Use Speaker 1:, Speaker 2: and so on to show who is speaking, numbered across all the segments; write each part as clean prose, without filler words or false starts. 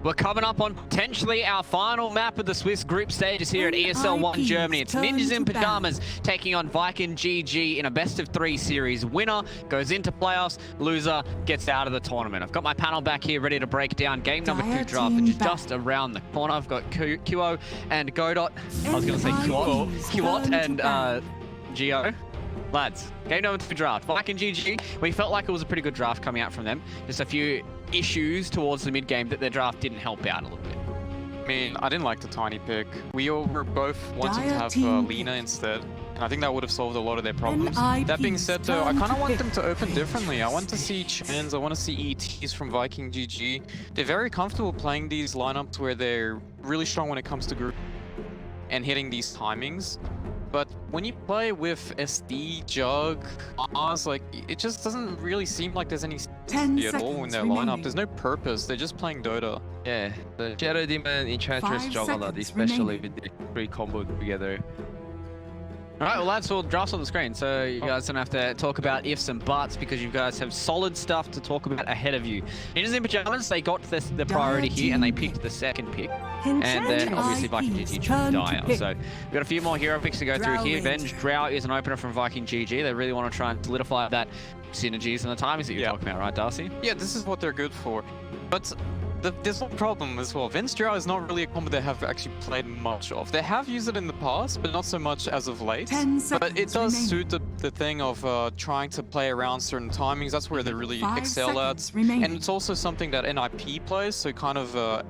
Speaker 1: We're coming up on potentially our final map of the Swiss group stages here at ESL 1 Germany. It's Ninjas in Pyjamas taking on Viking GG in a best-of-3 series. Winner goes into playoffs, loser gets out of the tournament. I've got my panel back here ready to break down game number 2 draft, which is just around the corner. I've got QO and Godot. I was going to say QOT and Geo. Lads, game number 2 draft. Viking GG, we felt like it was a pretty good draft coming out from them. Just a few issues towards the mid-game that their draft didn't help out a little bit.
Speaker 2: I mean, I didn't like the tiny pick. We all were both wanting to have Lina instead. And I think that would have solved a lot of their problems. That being said though, I kind of want them to open differently. I want to see Chans, I want to see ETs from Viking GG. They're very comfortable playing these lineups where they're really strong when it comes to group and hitting these timings. But when you play with SD, Jug, Mars, like, it just doesn't really seem like there's any strategy at all in their lineup. There's no purpose. They're just playing Dota.
Speaker 3: Yeah, the Shadow Demon Enchantress Juggernaut, especially with the 3 combo together.
Speaker 1: Alright, well lads, we'll draft on the screen, so you guys don't have to talk about ifs and buts because you guys have solid stuff to talk about ahead of you. Ninjas in Pyjamas, they got the priority here and they picked the second pick. And then obviously Viking GG chose Dire. So we've got a few more hero picks to go through here. Venge Drow is an opener from Viking GG. They really want to try and solidify that synergies and the timings that you're talking about, right, Darcy?
Speaker 2: Yeah, this is what they're good for. But there's one problem as well. Venge Drow is not really a combo they have actually played much of. They have used it in the past, but not so much as of late. But it does suit the thing of trying to play around certain timings. That's where they really excel at. And it's also something that NIP plays, so kind of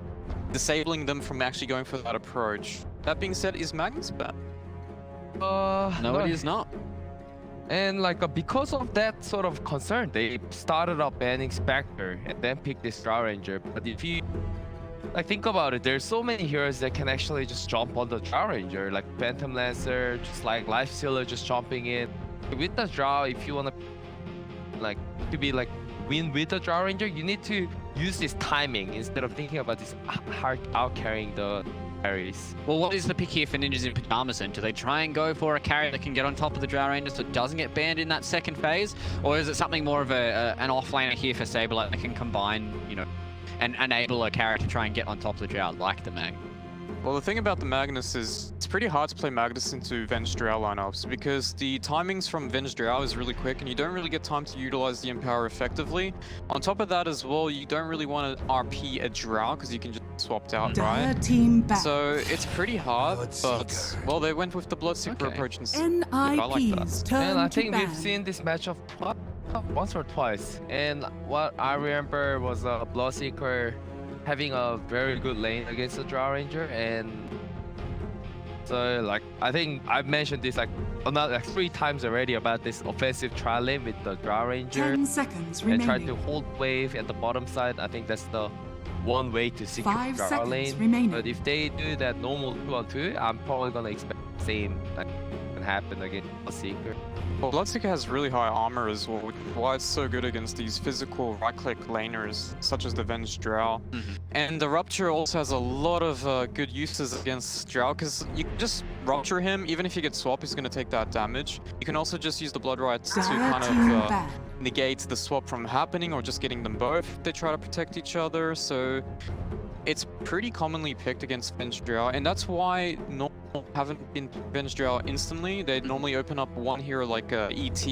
Speaker 2: disabling them from actually going for that approach. That being said, is Magnus bad?
Speaker 1: No, it is not.
Speaker 3: And like because of that sort of concern, they started up banning Spectre and then picked this Drow Ranger. But if you like think about it, there's so many heroes that can actually just jump on the Drow Ranger, like Phantom Lancer, just like Life Stealer just jumping in. With the Drow, if you want to be like win with the Drow Ranger, you need to use this timing instead of thinking about this hard out carrying the carries.
Speaker 1: Well, what is the pick here for Ninjas in Pyjamas then? Do they try and go for a carry that can get on top of the Drow Ranger so it doesn't get banned in that second phase? Or is it something more of an offlaner here for Saberlight that can combine, you know, and enable a carry to try and get on top of the Drow like the Mag?
Speaker 2: Well, the thing about the Magnus is it's pretty hard to play Magnus into Venge Drow lineups because the timings from Venge Drow is really quick and you don't really get time to utilize the Empower effectively. On top of that as well, you don't really want to RP a Drow because you can just swap out, right? So it's pretty hard, but well, they went with the Bloodseeker approach instead. I like that.
Speaker 3: And I think we've seen this matchup once or twice. And what I remember was a Bloodseeker having a very good lane against the Drow Ranger, and so like I think I've mentioned this like 3 times already about this offensive trial lane with the Drow Ranger.
Speaker 4: 10 seconds remaining.
Speaker 3: And try to hold wave at the bottom side. I think that's the one way to secure Drow lane.
Speaker 4: Remaining.
Speaker 3: But if they do that normal 2-on-2, I'm probably gonna expect the same can happen against Bloodseeker.
Speaker 2: Well, Bloodseeker has really high armor as well, which is why it's so good against these physical right-click laners, such as the Venge Drow. And the Rupture also has a lot of good uses against Drow, because you can just Rupture him, even if you get swap, he's going to take that damage. You can also just use the Blood Rites to kind of negate the swap from happening, or just getting them both if they try to protect each other. So it's pretty commonly picked against Venge Drow, and that's why haven't been Venge Drow instantly. They normally open up one hero like ET,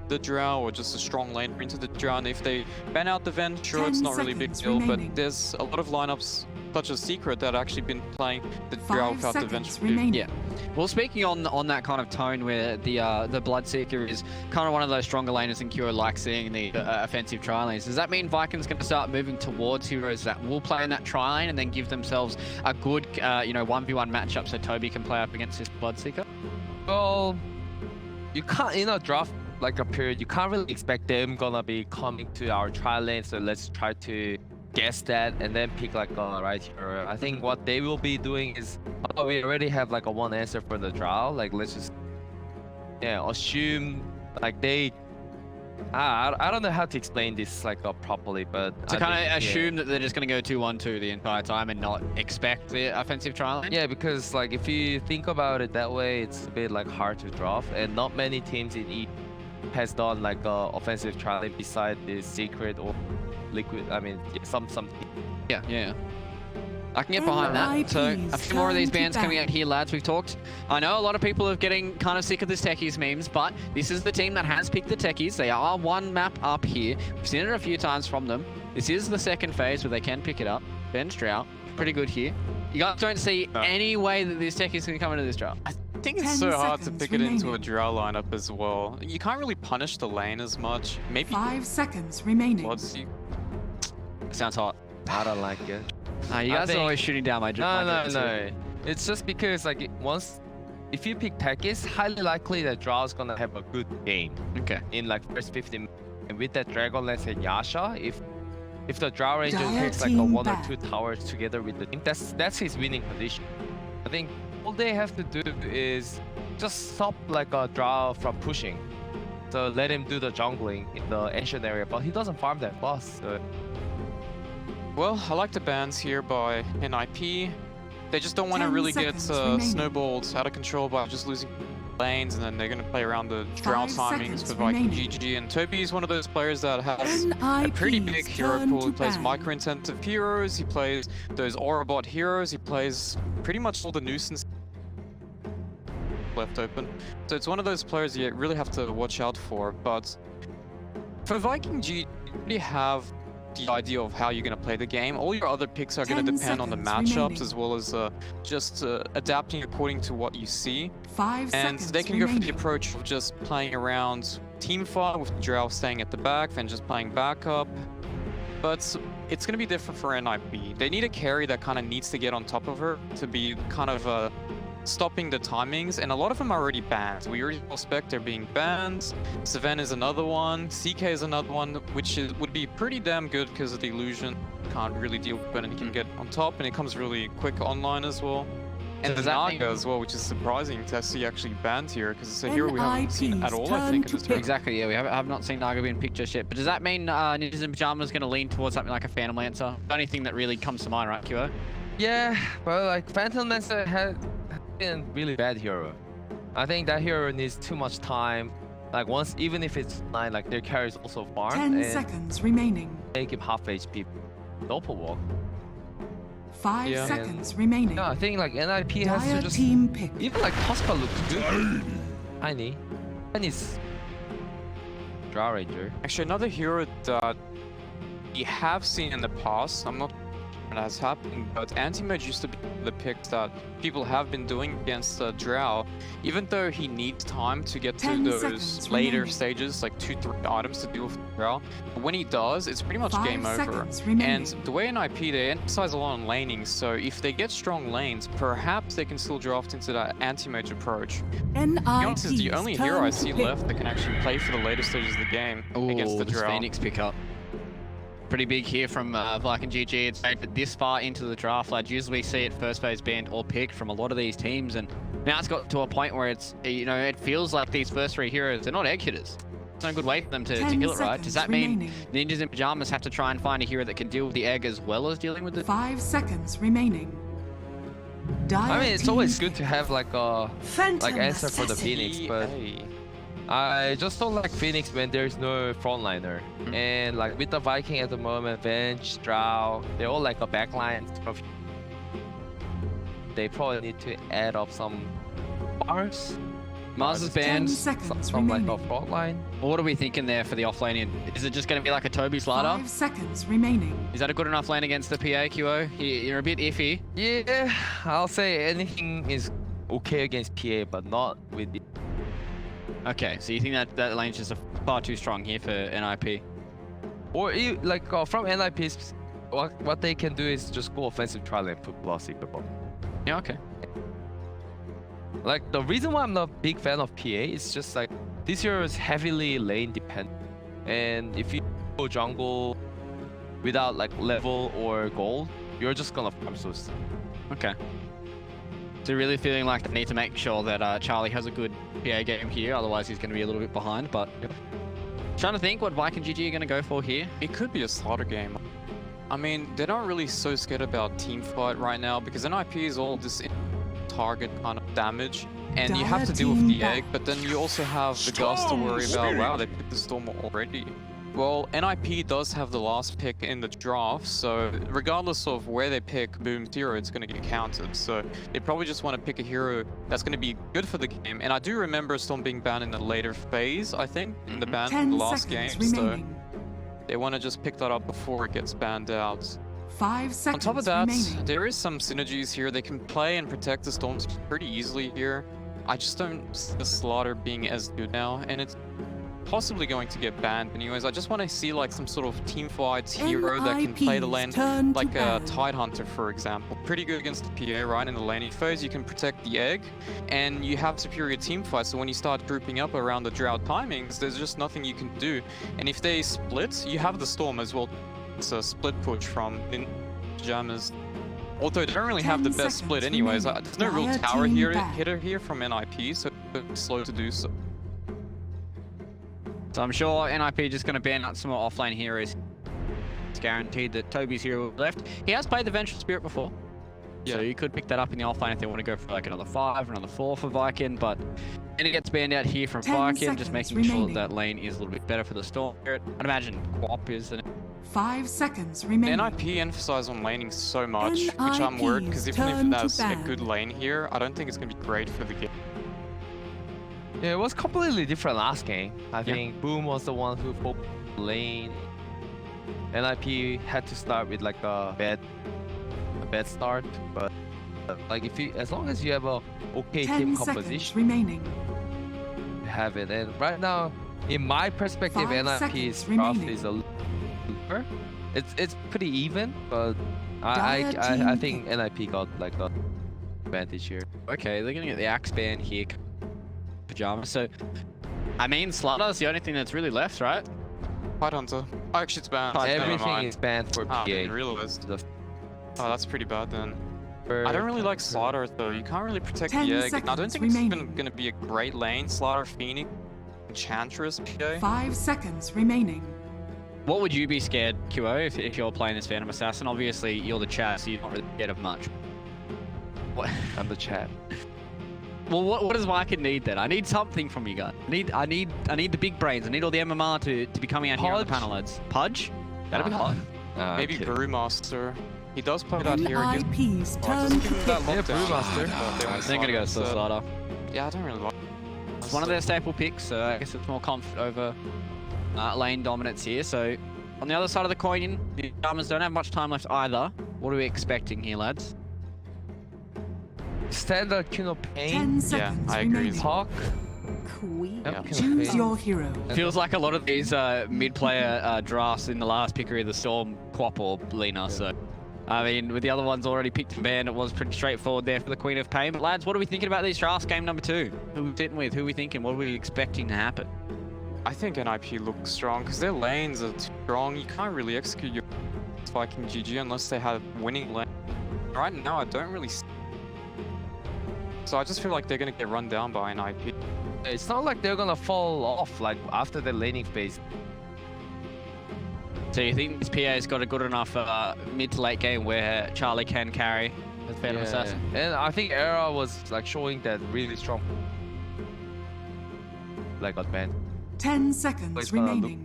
Speaker 2: the Drow, or just a strong laner into the Drow, and if they ban out the Venge, sure, it's not really a big deal, but there's a lot of lineups such as Secret that actually been playing the Drow without the Venge.
Speaker 1: Yeah. Well, speaking on that kind of tone where the Bloodseeker is kind of one of those stronger laners and QO like seeing the offensive tri lanes, does that mean Vikings going to start moving towards heroes that will play in that tri lane and then give themselves a good, you know, 1v1 matchup so Toby can play up against this Bloodseeker?
Speaker 3: Well, you can't, in a draft like a period, you can't really expect them gonna be coming to our tri lane, so let's try to guess that and then pick like a right hero. I think what they will be doing is, we already have like a one answer for the Drow, like let's just assume like they I don't know how to explain this like properly, but
Speaker 1: so kind of assume that they're just going to go 2-1-2 the entire time and not expect the offensive trial lane?
Speaker 3: Yeah, because like if you think about it that way, it's a bit like hard to draft, and not many teams in E has done like offensive trial lane beside the Secret or Liquid. I mean, some.
Speaker 1: Yeah. I can get behind that. So a few more of these bans coming out here, lads. We've talked. I know a lot of people are getting kind of sick of this techies memes, but this is the team that has picked the techies. They are one map up here. We've seen it a few times from them. This is the second phase where they can pick it up. Ben's Drow, pretty good here. You guys don't see any way that this techies can come into this Drow.
Speaker 2: I think it's so hard to pick it into a Drow lineup as well. You can't really punish the lane as much. Maybe
Speaker 4: 5 seconds remaining.
Speaker 2: Bloodseek.
Speaker 1: Sounds hot.
Speaker 3: I don't like it.
Speaker 1: You guys are always shooting down my
Speaker 3: No. It's just because like if you pick techies, highly likely that Drow's gonna have a good game.
Speaker 1: Okay.
Speaker 3: In like first 50 minutes. And with that Dragonlance and Yasha, if the Drow Ranger
Speaker 4: Dire
Speaker 3: takes like a
Speaker 4: team
Speaker 3: 1 or
Speaker 4: back.
Speaker 3: 2 towers together with the team, that's his winning position. I think all they have to do is just stop like a Drow from pushing. So let him do the jungling in the ancient area, but he doesn't farm that fast. So.
Speaker 2: Well, I like the bans here by NIP. They just don't want to
Speaker 4: 10
Speaker 2: really get
Speaker 4: seconds remaining.
Speaker 2: snowballed out of control by just losing lanes, and then they're going to play around the Drow
Speaker 4: 5
Speaker 2: timings
Speaker 4: seconds
Speaker 2: with Viking
Speaker 4: remaining.
Speaker 2: GG. And Toby is one of those players that has a pretty big
Speaker 4: NIP's
Speaker 2: hero
Speaker 4: turn
Speaker 2: pool.
Speaker 4: to
Speaker 2: He plays
Speaker 4: ban.
Speaker 2: micro-intensive heroes, he plays those Aurabot heroes, he plays pretty much all the nuisance left open. So it's one of those players you really have to watch out for. But for Viking GG, you already have the idea of how you're going to play the game. All your other picks are going to
Speaker 4: 10
Speaker 2: depend on the
Speaker 4: seconds
Speaker 2: matchups
Speaker 4: remaining.
Speaker 2: as well as just adapting according to what you see.
Speaker 4: 5
Speaker 2: And
Speaker 4: seconds
Speaker 2: they can go for the
Speaker 4: remaining.
Speaker 2: approach of just playing around team fight with Drow staying at the back, then just playing backup. But it's going to be different for NIP. They need a carry that kind of needs to get on top of her to be kind of stopping the timings, and a lot of them are already banned. We already suspect they're being banned. Sven is another one. CK is another one, which would be pretty damn good because of the illusion. Can't really deal with it, and he can get on top, and it comes really quick online as well. And
Speaker 1: does
Speaker 2: the
Speaker 1: that mean-
Speaker 2: Naga as well, which is surprising to see actually banned here, because it's a hero we haven't seen at all, I
Speaker 4: NIP's
Speaker 2: think, in
Speaker 4: turn
Speaker 2: this
Speaker 4: to
Speaker 2: tournament.
Speaker 1: Exactly, yeah. We have not seen Naga being picked just yet. But does that mean Ninjas in Pyjamas going to lean towards something like a Phantom Lancer? The only thing that really comes to mind, right, QO?
Speaker 3: Yeah, but like Phantom Lancer has been a really bad hero. I think that hero needs too much time. Like once, even if it's 9, like their carries also farm
Speaker 4: 10
Speaker 3: and
Speaker 4: seconds remaining.
Speaker 3: make him half HP. Doppel walk.
Speaker 4: 5
Speaker 2: Yeah.
Speaker 4: seconds remaining.
Speaker 3: No, I think like NIP has to
Speaker 4: Dire
Speaker 3: just
Speaker 4: team pick.
Speaker 3: even like Tospa looks good. Tiny's Drow Ranger.
Speaker 2: Actually, another hero that we have seen in the past, I'm not sure when it has happened, but Anti-Mage used to be the pick that people have been doing against Drow, even though he needs time to get to
Speaker 4: 10
Speaker 2: those
Speaker 4: seconds
Speaker 2: later
Speaker 4: remaining.
Speaker 2: stages, like 2-3 items to deal with Drow. But when he does, it's pretty much
Speaker 4: 5
Speaker 2: game over.
Speaker 4: seconds remaining.
Speaker 2: And the way in IP, they emphasize a lot on laning, so if they get strong lanes, perhaps they can still draft into that anti-mage approach. To be honest, it's the only hero I see left that can actually play for the later stages of the game against the
Speaker 1: this
Speaker 2: Drow.
Speaker 1: Phoenix pickup. Pretty big here from Viking GG. It's made it this far into the draft, lads. Usually we see it first phase banned or picked from a lot of these teams, and now it's got to a point where it's, you know, it feels like these first 3 heroes, they're not egg hitters. It's no good way for them to
Speaker 4: 10
Speaker 1: kill it, right? Does that
Speaker 4: seconds
Speaker 1: mean Ninjas in Pyjamas have to try and find a hero that can deal with the egg as well as dealing with the...
Speaker 4: 5 seconds remaining. Dire
Speaker 3: I mean, it's
Speaker 4: team
Speaker 3: always good
Speaker 4: pick.
Speaker 3: to have like a
Speaker 4: Phantom
Speaker 3: answer for the
Speaker 4: assassin.
Speaker 3: Phoenix, but
Speaker 2: EA.
Speaker 3: I just don't like Phoenix when there's no frontliner. And like with the Viking at the moment, Venge, Drow, they're all like a backline. They probably need to add up some bars.
Speaker 1: Mars is
Speaker 4: 10
Speaker 1: banned.
Speaker 4: seconds
Speaker 3: From like
Speaker 4: remaining.
Speaker 3: a frontline.
Speaker 1: What are we thinking there for the offlaning? Is it just going to be like a Toby's ladder?
Speaker 4: 5 seconds remaining.
Speaker 1: Is that a good enough lane against the PA, QO? You're a bit iffy.
Speaker 3: Yeah, I'll say anything is okay against PA, but not with the...
Speaker 1: Okay, so you think that lane's just far too strong here for NIP?
Speaker 3: Or like from NIPs, what they can do is just go offensive trial and put plus equipment.
Speaker 1: Yeah, okay.
Speaker 3: Like the reason why I'm not a big fan of PA is just like this hero is heavily lane dependent, and if you go jungle without like level or gold, you're just gonna farm so slow.
Speaker 1: Okay. So you're really feeling like they need to make sure that Charlie has a good PA game here, otherwise he's going to be a little bit behind, but... Trying to think what Viking GG are going to go for here.
Speaker 2: It could be a slaughter game. I mean, they're not really so scared about team fight right now because NIP is all this target kind of damage, and you have to deal with the egg, but then you also have the Gus to worry about. Wow, they picked the Storm already. Well, NIP does have the last pick in the draft, so regardless of where they pick Boom's hero, it's going to get counted. So they probably just want to pick a hero that's going to be good for the game. And I do remember Storm being banned in the later phase, I think, in the ban in
Speaker 4: 10
Speaker 2: the last game.
Speaker 4: seconds
Speaker 2: So
Speaker 4: remaining.
Speaker 2: they want to just pick that up before it gets banned out.
Speaker 4: 5 seconds
Speaker 2: On top of that,
Speaker 4: remaining.
Speaker 2: there is some synergies here. They can play and protect the Storms pretty easily here. I just don't see the Slaughter being as good now, and it's possibly going to get banned anyways. I just want to see like some sort of team fights hero that can play the lane,
Speaker 4: turn to
Speaker 2: like a
Speaker 4: ban.
Speaker 2: Tidehunter, for example. Pretty good against the PA, right? In the laning phase, you can protect the egg, and you have superior team fights. So when you start grouping up around the drought timings, there's just nothing you can do. And if they split, you have the Storm as well. It's a split push from Pyjamas. Although they don't really have the
Speaker 4: 10
Speaker 2: best split
Speaker 4: seconds
Speaker 2: anyways.
Speaker 4: remaining.
Speaker 2: There's no real
Speaker 4: Dire
Speaker 2: tower
Speaker 4: team
Speaker 2: here,
Speaker 4: back.
Speaker 2: hitter here from NIP, so it's slow to do so.
Speaker 1: So I'm sure NIP just going to ban out some more offlane heroes. It's guaranteed that Toby's hero will be left. He has played the Vengeful Spirit before. So
Speaker 2: Yeah.
Speaker 1: you could pick that up in the offlane if they want to go for like another 5, another 4 for Viking, but and it gets banned out here from
Speaker 4: 10
Speaker 1: Viking, just
Speaker 4: seconds
Speaker 1: making sure
Speaker 4: remaining.
Speaker 1: that lane is a little bit better for the Storm Spirit. I'd imagine Quap is an
Speaker 4: 5 seconds remaining.
Speaker 2: NIP emphasize on laning so much, which I'm worried because even if
Speaker 4: turn to
Speaker 2: there's a
Speaker 4: ban.
Speaker 2: good lane here, I don't think it's going to be great for the game.
Speaker 3: Yeah, it was completely different last game. I think Boom was the one who focused lane. NIP had to start with like a bad start, but like if you, as long as you have a okay
Speaker 4: 10
Speaker 3: team
Speaker 4: seconds
Speaker 3: composition,
Speaker 4: remaining.
Speaker 3: you have it. And right now, in my perspective,
Speaker 4: 5
Speaker 3: NIP's
Speaker 4: seconds
Speaker 3: draft
Speaker 4: remaining.
Speaker 3: is a little. It's pretty even, but
Speaker 4: Dire
Speaker 3: I
Speaker 4: team
Speaker 3: think NIP got like a advantage here.
Speaker 1: okay, they're going to get the axe ban here. Pyjamas. So, I mean, Slaughter's the only thing that's really left, right?
Speaker 2: Tidehunter. Oh, actually, it's banned. Never
Speaker 3: Everything
Speaker 2: mind.
Speaker 3: is banned for
Speaker 2: Oh,
Speaker 3: PA.
Speaker 2: I didn't realize.
Speaker 3: The
Speaker 2: Oh, that's pretty bad then. I
Speaker 3: first-
Speaker 2: don't really like Slaughter though. You can't really protect
Speaker 4: 10
Speaker 2: the egg. And I don't
Speaker 4: seconds
Speaker 2: think it's even
Speaker 4: remaining.
Speaker 2: going to be a great lane. Slaughter, Phoenix, Enchantress, PA.
Speaker 4: 5 seconds remaining.
Speaker 1: What would you be scared, QO, if you're playing this Phantom Assassin? Obviously, you're the chat, so you're not really scared of much. What?
Speaker 3: I'm the chat.
Speaker 1: Well, what does Viking need then? I need something from you guys. I need the big brains. I need all the MMR to be coming out here on the
Speaker 3: Pudge?
Speaker 1: panel, lads. Pudge? That'd be hot.
Speaker 2: Maybe Brewmaster. He does play that here against.
Speaker 4: NIP's
Speaker 2: Oh,
Speaker 4: turn
Speaker 2: just
Speaker 4: to
Speaker 2: give him that
Speaker 4: pick.
Speaker 3: Yeah,
Speaker 2: lockdown.
Speaker 3: Brewmaster.
Speaker 1: I think I'm gonna go Slaughter.
Speaker 2: Yeah, I don't really like.
Speaker 1: It's one of their staple picks, so I guess it's more comfort over lane dominance here. So, on the other side of the coin, the Pyjamas don't have much time left either. What are we expecting here, lads?
Speaker 3: Standard King of
Speaker 4: 10
Speaker 3: Pain.
Speaker 4: seconds
Speaker 2: I agree.
Speaker 4: remaining.
Speaker 3: Hawk.
Speaker 4: Queen.
Speaker 3: Yep, King of
Speaker 4: Choose
Speaker 3: Pain.
Speaker 4: your hero.
Speaker 1: Feels like a lot of these mid-player drafts in the last pick are either Storm, Quap, or Lina. So, I mean, with the other ones already picked and banned, it was pretty straightforward there for the Queen of Pain. But lads, what are we thinking about these drafts? Game number 2. Who are we sitting with? Who are we thinking? What are we expecting to happen?
Speaker 2: I think NIP looks strong because their lanes are too strong. You can't really execute your Viking GG unless they have winning lane. Right now, I don't really. So I just feel like they're gonna get run down by NIP.
Speaker 3: It's not like they're gonna fall off like after the laning phase.
Speaker 1: So you think this PA's got a good enough mid to late game where Charlie can carry the Phantom Assassin?
Speaker 3: And I think Era was like showing that really strong. Like got banned.
Speaker 4: 10 seconds
Speaker 3: Please, Fernando.
Speaker 4: remaining.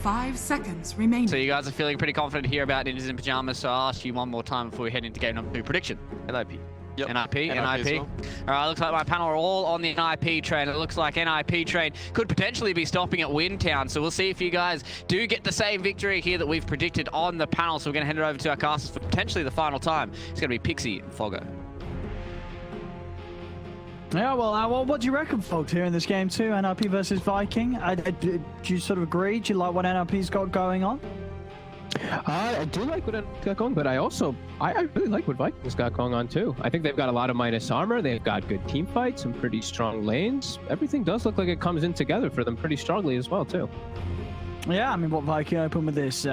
Speaker 4: 5 seconds remaining.
Speaker 1: So you guys are feeling pretty confident here about Ninjas in Pyjamas, so I'll ask you one more time before we head into game number 2. Prediction?
Speaker 3: NIP.
Speaker 2: Yep.
Speaker 1: NIP.
Speaker 2: as well.
Speaker 1: Alright, looks like my panel are all on the NIP train. It looks like NIP train could potentially be stopping at Windtown, so we'll see if you guys do get the same victory here that we've predicted on the panel. So we're going to head it over to our casters for potentially the final time. It's going to be Pixie and Fogger.
Speaker 5: Yeah, well, what do you reckon, folks, here in this game too? NRP versus Viking. Do you sort of agree? Do you like what NRP's got going on?
Speaker 6: I do like what NRP's got going, but I really like what Vikings got going on too. I think they've got a lot of minus armor. They've got good team fights, some pretty strong lanes. Everything does look like it comes in together for them pretty strongly as well too.
Speaker 5: Yeah, I mean, what Viking open with this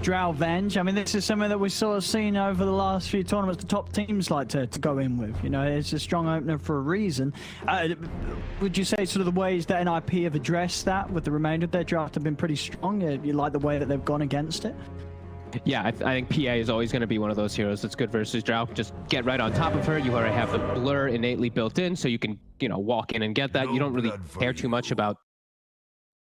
Speaker 5: Drow Venge. I mean, this is something that we've sort of seen over the last few tournaments. The top teams like to go in with. You know, it's a strong opener for a reason. Would you say sort of the ways that NIP have addressed that with the remainder of their draft have been pretty strong? You like the way that they've gone against it?
Speaker 6: Yeah, I think PA is always going to be one of those heroes that's good versus Drow. Just get right on top of her. You already have the blur innately built in, so you can, walk in and get that. You don't really care too much about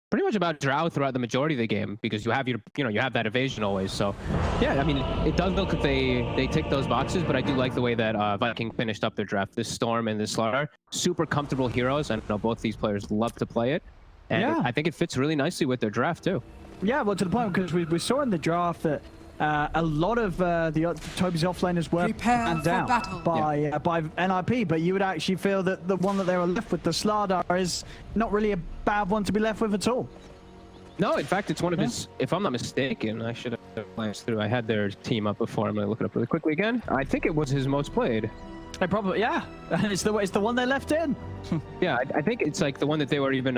Speaker 6: pretty much about Drow throughout the majority of the game because you have you have that evasion always. So yeah, I mean, it does look like they tick those boxes, but I do like the way that Viking finished up their draft. This Storm and this Slardar, super comfortable heroes. I know both these players love to play it, and
Speaker 5: Yeah.
Speaker 6: I think it fits really nicely with their draft too.
Speaker 5: Yeah, well, to the point because we saw in the draft that a lot of Toby's offlaners were
Speaker 4: Prepare
Speaker 5: banned
Speaker 4: for
Speaker 5: out
Speaker 4: battle.
Speaker 5: by NIP, but you would actually feel that the one that they were left with, the Slardar, is not really a bad one to be left with at all.
Speaker 6: No, in fact, it's one of his. If I'm not mistaken, I should have glanced through. I had their team up before. I'm gonna look it up really quickly again. I think it was his most played.
Speaker 5: They probably, yeah, it's the one they left in.
Speaker 6: Yeah, I think it's like the one that they were even.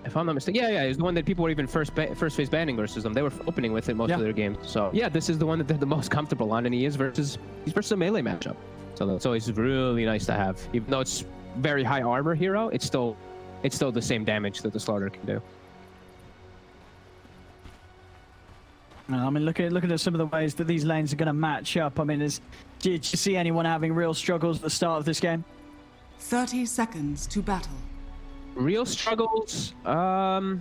Speaker 6: If I'm not mistaken, yeah, it's the one that people were even first phase banning versus them. They were opening with it most of their games. So yeah, this is the one that they're the most comfortable on, and he's versus a melee matchup. So that's always really nice to have. Even though it's very high armor hero, it's still the same damage that the Slardar can do.
Speaker 5: I mean, looking at some of the ways that these lanes are going to match up. I mean, did you see anyone having real struggles at the start of this game?
Speaker 4: 30 seconds to battle.
Speaker 6: Real struggles. I don't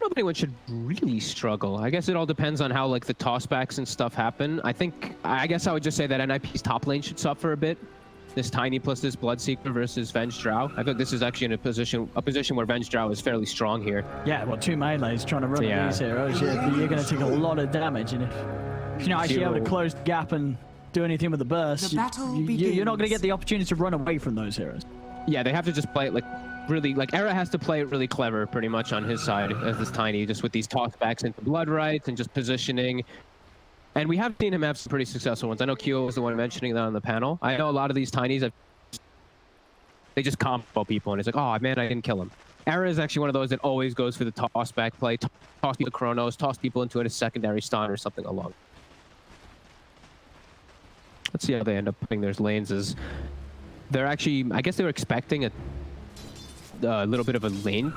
Speaker 6: know if anyone should really struggle. I guess it all depends on how like the tossbacks and stuff happen. I guess I would just say that NIP's top lane should suffer a bit. This Tiny plus this Bloodseeker versus Venge Drow. I think this is actually in a position where Venge Drow is fairly strong here.
Speaker 5: Yeah, well, two melees trying to run at these heroes. You're going to take a lot of damage, and if you're not actually able to close the gap and do anything with the burst,
Speaker 4: The battle
Speaker 5: you're not going to
Speaker 4: begins.
Speaker 5: get the opportunity to run away from those heroes.
Speaker 6: Yeah, they have to just play it like really, like Era has to play it really clever pretty much on his side as this Tiny, just with these tossbacks into blood rights and just positioning. And we have seen him have some pretty successful ones. I know Kyo was the one mentioning that on the panel. I know a lot of these Tinies, they just combo people and it's like, oh man, I didn't kill him. Era is actually one of those that always goes for the tossback play, toss people Chronos, toss people into a secondary stun or something along. Let's see how they end up putting their lanes as they're actually, I guess they were expecting a little bit of a lane,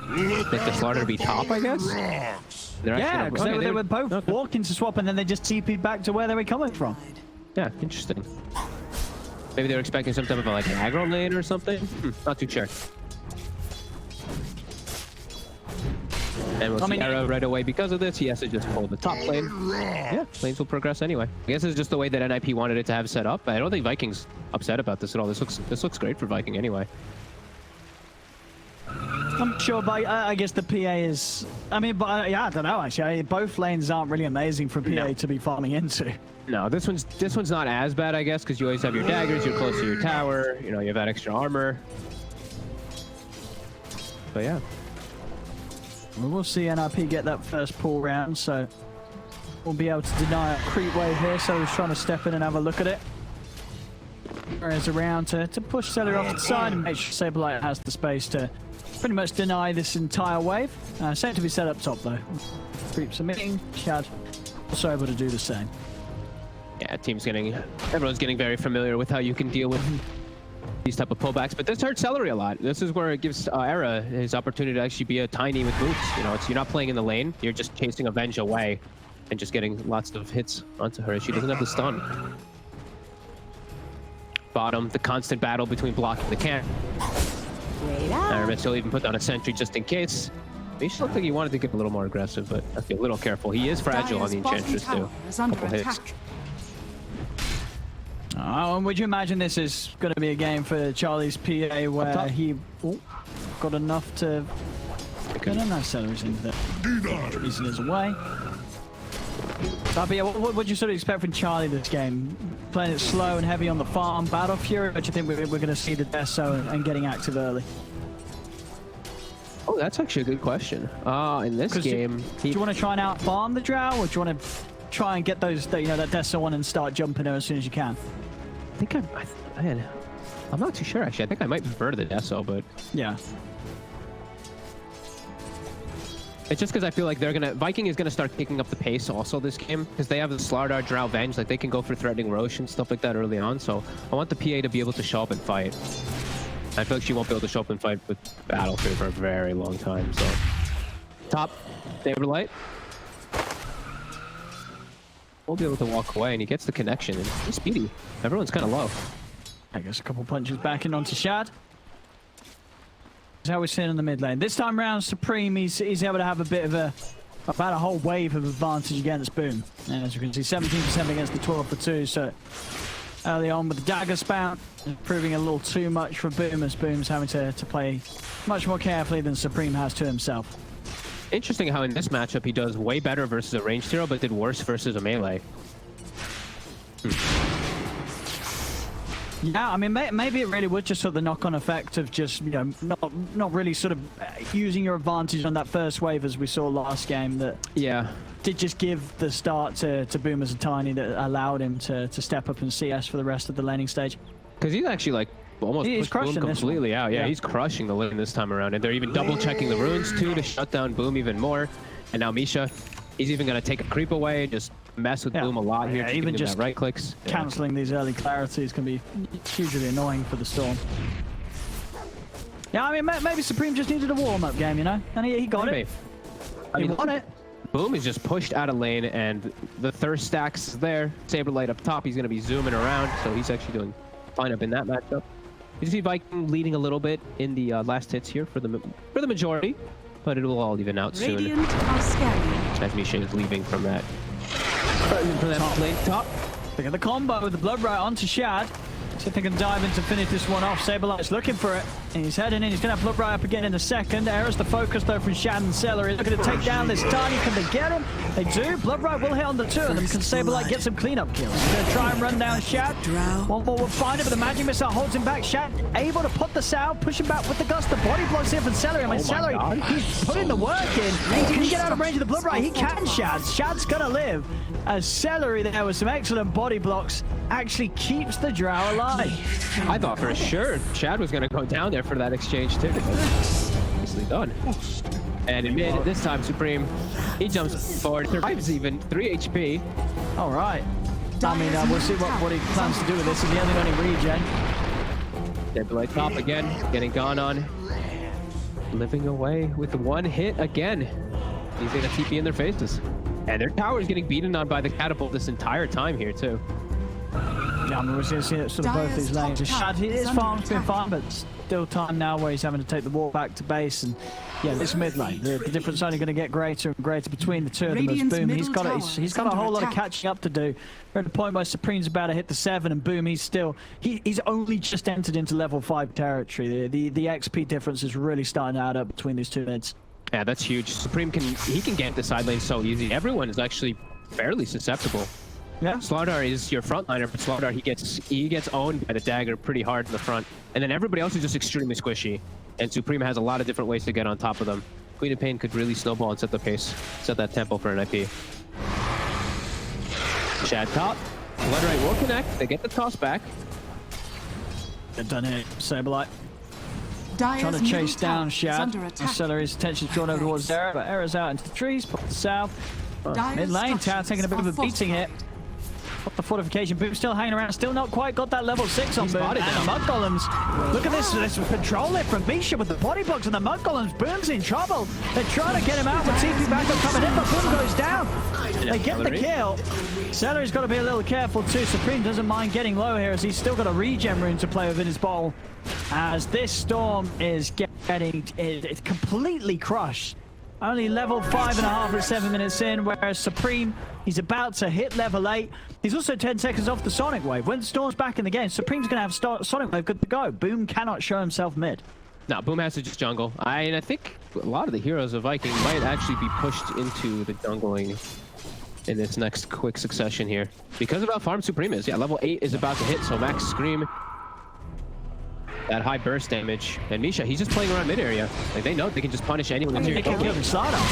Speaker 6: like the Slardar to be top, I guess.
Speaker 5: Yeah, because they were both walking to swap and then they just TP'd back to where they were coming from.
Speaker 6: Yeah, interesting. Maybe they were expecting some type of like an aggro lane or something. Not too sure. And we'll see Era right away because of this. He has to just pull the top lane. Yeah, lanes will progress anyway. I guess it's just the way that NIP wanted it to have set up. I don't think Viking's upset about this at all. This looks great for Viking anyway.
Speaker 5: I'm sure, but I guess the PA is. I mean, but yeah, I don't know actually. Both lanes aren't really amazing for PA to be farming into.
Speaker 6: No, this one's not as bad, I guess, because you always have your daggers. You're close to your tower. You know, you have that extra armor. But yeah.
Speaker 5: We'll see NIP get that first pull round, so we'll be able to deny a creep wave here. So he's trying to step in and have a look at it. Whereas around to push Seller off to the side and make sure Saberlight has the space to pretty much deny this entire wave. Same to be set up top though. Creeps are meeting. Shad also able to do the same.
Speaker 6: Yeah, everyone's getting very familiar with how you can deal with these type of pullbacks, but this hurts Celery a lot. This is where it gives Era his opportunity to actually be a Tiny with boots. You know, you're not playing in the lane, you're just chasing Avenge away and just getting lots of hits onto her. She doesn't have the stun. Bottom, the constant battle between blocking the camp. Aramis will even put down a sentry just in case. He should look like he wanted to get a little more aggressive, but I have to be a little careful. He is fragile on the Enchantress too. Couple hits.
Speaker 5: And would you imagine this is going to be a game for Charlie's PA where he got enough to get a nice Celery's into that. He's in his way. But yeah, what would you sort of expect from Charlie this game? Playing it slow and heavy on the farm, Battle Fury, or do you think we're going to see the Deso and getting active early?
Speaker 6: Oh, that's actually a good question. In this game,
Speaker 5: do you want to try and out farm the Drow, or do you want to try and get those, that Deso on and start jumping her as soon as you can?
Speaker 6: I think I'm not too sure actually. I think I might prefer the Deso, but
Speaker 5: yeah.
Speaker 6: It's just because I feel like Viking is gonna start kicking up the pace also this game because they have the Slardar, Drow, Venge, like they can go for threatening Roche and stuff like that early on. So I want the PA to be able to show up and fight. I feel like she won't be able to show up and fight with Battlefield for a very long time. So top Saberlight will be able to walk away, and he gets the connection. And he's speedy. Everyone's kind of low.
Speaker 5: I guess a couple punches back in onto Shad. how we're seeing in the mid lane. This time around, Supreme, he's able to have a bit of about a whole wave of advantage against Boom. And as you can see, 17% against the 12 for 2. So early on with the dagger spout, proving a little too much for Boom, as Boom's having to play much more carefully than Supreme has to himself.
Speaker 6: Interesting how in this matchup he does way better versus a ranged hero, but did worse versus a melee.
Speaker 5: Yeah, I mean, maybe it really would just sort of the knock-on effect of just, you know, not really sort of using your advantage on that first wave as we saw last game. That did just give the start to Boom as a Tiny that allowed him to step up and CS for the rest of the laning stage.
Speaker 6: Because he's actually like almost pushed Boom completely out. Yeah, he's crushing the lane this time around, and they're even double checking the runes too to shut down Boom even more. And now Misha, he's even gonna take a creep away and just mess with Boom a lot here.
Speaker 5: Even just
Speaker 6: right clicks,
Speaker 5: canceling these early clarities can be hugely annoying for the Storm. Yeah, I mean, maybe Supreme just needed a warm-up game, you know, and he got it. He won it.
Speaker 6: Boom is just pushed out of lane, and the thirst stacks is there. Saberlight up top, he's going to be zooming around, so he's actually doing fine up in that matchup. You see Viking leading a little bit in the last hits here for the majority, but it will all even out soon. As Misha is leaving from that. Lane top.
Speaker 5: Look at the combo with the Blood Riot onto Shad. See if they can dive in to finish this one off. Saberlight's looking for it. And he's heading in. He's going to have Blood Riot up again in a second. Era's the focus, though, from Shad and Celery. Looking to take down this Tiny. Can they get him? They do. Blood Riot will hit on the two of them. Can Saberlight get some cleanup kills? He's going to try and run down Shad. One more will find it, but the magic missile holds him back. Shad able to put this out, push him back with the gust. The body blocks here from Celery. I mean, Celery, he's putting the work in. Can he get out of range of the Blood Riot? He can, Shad. Shad's going to live. As Celery there with some excellent body blocks actually keeps the Drow alive.
Speaker 6: I thought for sure Shad was going to go down there for that exchange too. Nicely done. And in mid, this time Supreme, he jumps forward, survives even, 3 HP.
Speaker 5: All right. I mean, we'll see what he plans to do with this. If he hasn't got any regen.
Speaker 6: Deadlight top again, getting gone on. Living away with one hit again. He's going to TP in their faces. And their tower is getting beaten on by the catapult this entire time here too.
Speaker 5: Yeah, I mean, we're going to see it sort of both these lanes. Shad, his farm's been fine, but still time now where he's having to take the wall back to base. And yeah, this mid lane, the difference is only going to get greater and greater between the two of them. As Boom, he's got a whole lot of catching up to do. We're at the point where Supreme's about to hit the 7, and Boom, he's only just entered into level 5 territory. The XP difference is really starting to add up between these two mids.
Speaker 6: Yeah, that's huge. Supreme can get the side lane so easy. Everyone is actually fairly susceptible. Yeah, Slardar is your frontliner, but Slardar he gets owned by the dagger pretty hard in the front, and then everybody else is just extremely squishy. And Supreme has a lot of different ways to get on top of them. Queen of Pain could really snowball and set the pace, set that tempo for an IP. Shad top, Bloodright will connect. They get the toss back.
Speaker 5: They've done it, Saberlight. Trying to chase down Shad. Celery's attention's drawn over towards Era, but Era's out into the trees, put the south. Mid lane, Tower taking a bit of a beating hit. Got the fortification. Boom still hanging around, still not quite got that level 6 on Boom. And the Mud Golems. Look at this control lift from Misha with the body blocks and the Mud Golems. Boom's in trouble. They're trying to get him out with TP backup coming in, but Boom goes down. They get the kill. Celery's got to be a little careful too. Supreme doesn't mind getting low here as he's still got a regen rune to play with in his bowl. As this Storm is getting it's completely crushed. Only level 5.5 at 7 minutes in, whereas Supreme, he's about to hit level 8. He's also 10 seconds off the Sonic Wave. When Storm's back in the game, Supreme's going to have Sonic Wave good to go. Boom cannot show himself mid.
Speaker 6: No, Boom has to just jungle. I think a lot of the heroes of Viking might actually be pushed into the jungling in this next quick succession here. Because of how farm Supreme is. Yeah, level 8 is about to hit, so Max Scream. That high burst damage. And Misha, he's just playing around mid area. Like, they know they can just punish anyone in here.
Speaker 5: They can kill him.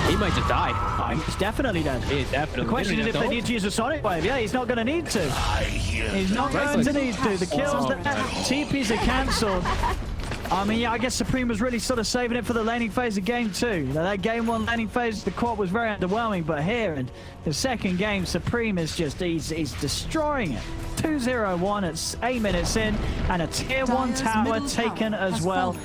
Speaker 6: He might just die.
Speaker 5: Oh, he's definitely dead.
Speaker 6: He is definitely.
Speaker 5: The question is if they need to use a Sonic Wave. Yeah, he's not going to need to. He's not going to need to. The kills there. TPs are cancelled. I mean, yeah, I guess Supreme was really sort of saving it for the laning phase of game 2. You know, that game 1 laning phase, the court was very underwhelming, but here in the second game, Supreme is just, he's destroying it. 2-0-1, it's 8 minutes in, and a tier 1 tower taken as well.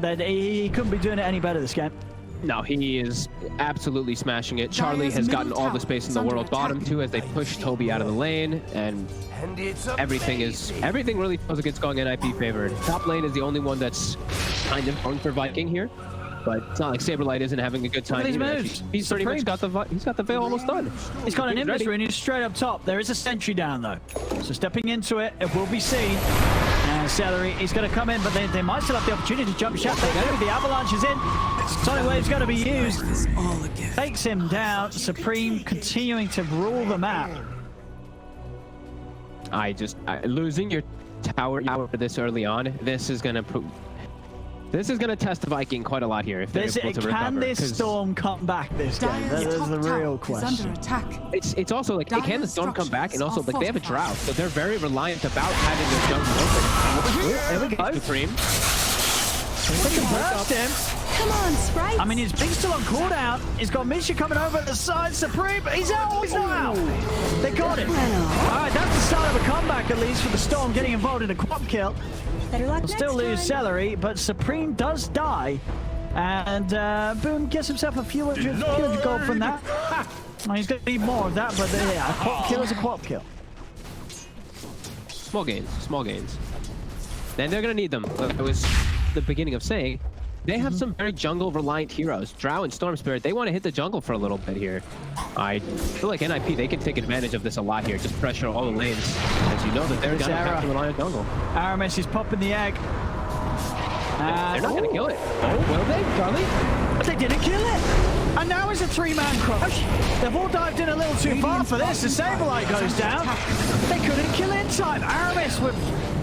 Speaker 5: That he couldn't be doing it any better this game.
Speaker 6: No, he is absolutely smashing it. Charlie has gotten all the space in the world bottom too as they push Toby out of the lane, and everything really feels like it's going NIP favored. Top lane is the only one that's kind of going for Viking here. But it's not like Saberlight isn't having a good time.
Speaker 5: These
Speaker 6: either.
Speaker 5: moves.
Speaker 6: He's pretty much got the veil almost done.
Speaker 5: He's got an Invis rune. He's straight up top. There is a sentry down though, so stepping into it, it will be seen. And Celery, he's going to come in, but they might still have the opportunity to jump shot. The avalanche is in. Sonic Wave's going to be used. Takes him down. Supreme continuing to rule the map.
Speaker 6: Losing your tower this early on. This is going to test the Viking quite a lot here. If they're able to recover.
Speaker 5: Can this storm come back this game? That is the real question.
Speaker 6: It's also like, can the storm come back? And also, like, they have a drought, so they're very reliant about having their jungle open.
Speaker 5: There we go.
Speaker 6: Supreme.
Speaker 5: Burst him.
Speaker 7: Come on, Sprite.
Speaker 5: I mean, his big's still on cooldown. He's got Misha coming over at the side. Supreme, he's out. He's not out. They got him. All right, that's the start of a comeback, at least, for the Storm getting involved in a quad kill.
Speaker 7: Better luck
Speaker 5: He'll still lose Celery, but Supreme does die. And Boom gets himself a few hundred gold from that. Well, he's going to need more of that, but yeah, a quad kill is a quad kill.
Speaker 6: Small gains, small gains. And they're going to need them. It was the beginning of saying. They have some very jungle-reliant heroes. Drow and Storm Spirit, they want to hit the jungle for a little bit here. I feel like NIP, they can take advantage of this a lot here. Just pressure all the lanes. As you know that they're going to have to rely on jungle.
Speaker 5: Aramis is popping the egg.
Speaker 6: They're not going to kill it. Oh, will they, Charlie?
Speaker 5: But they didn't kill it. And now it's a three-man crush. They've all dived in a little too far for this. The Saberlight goes down. They couldn't kill in time. Aramis with...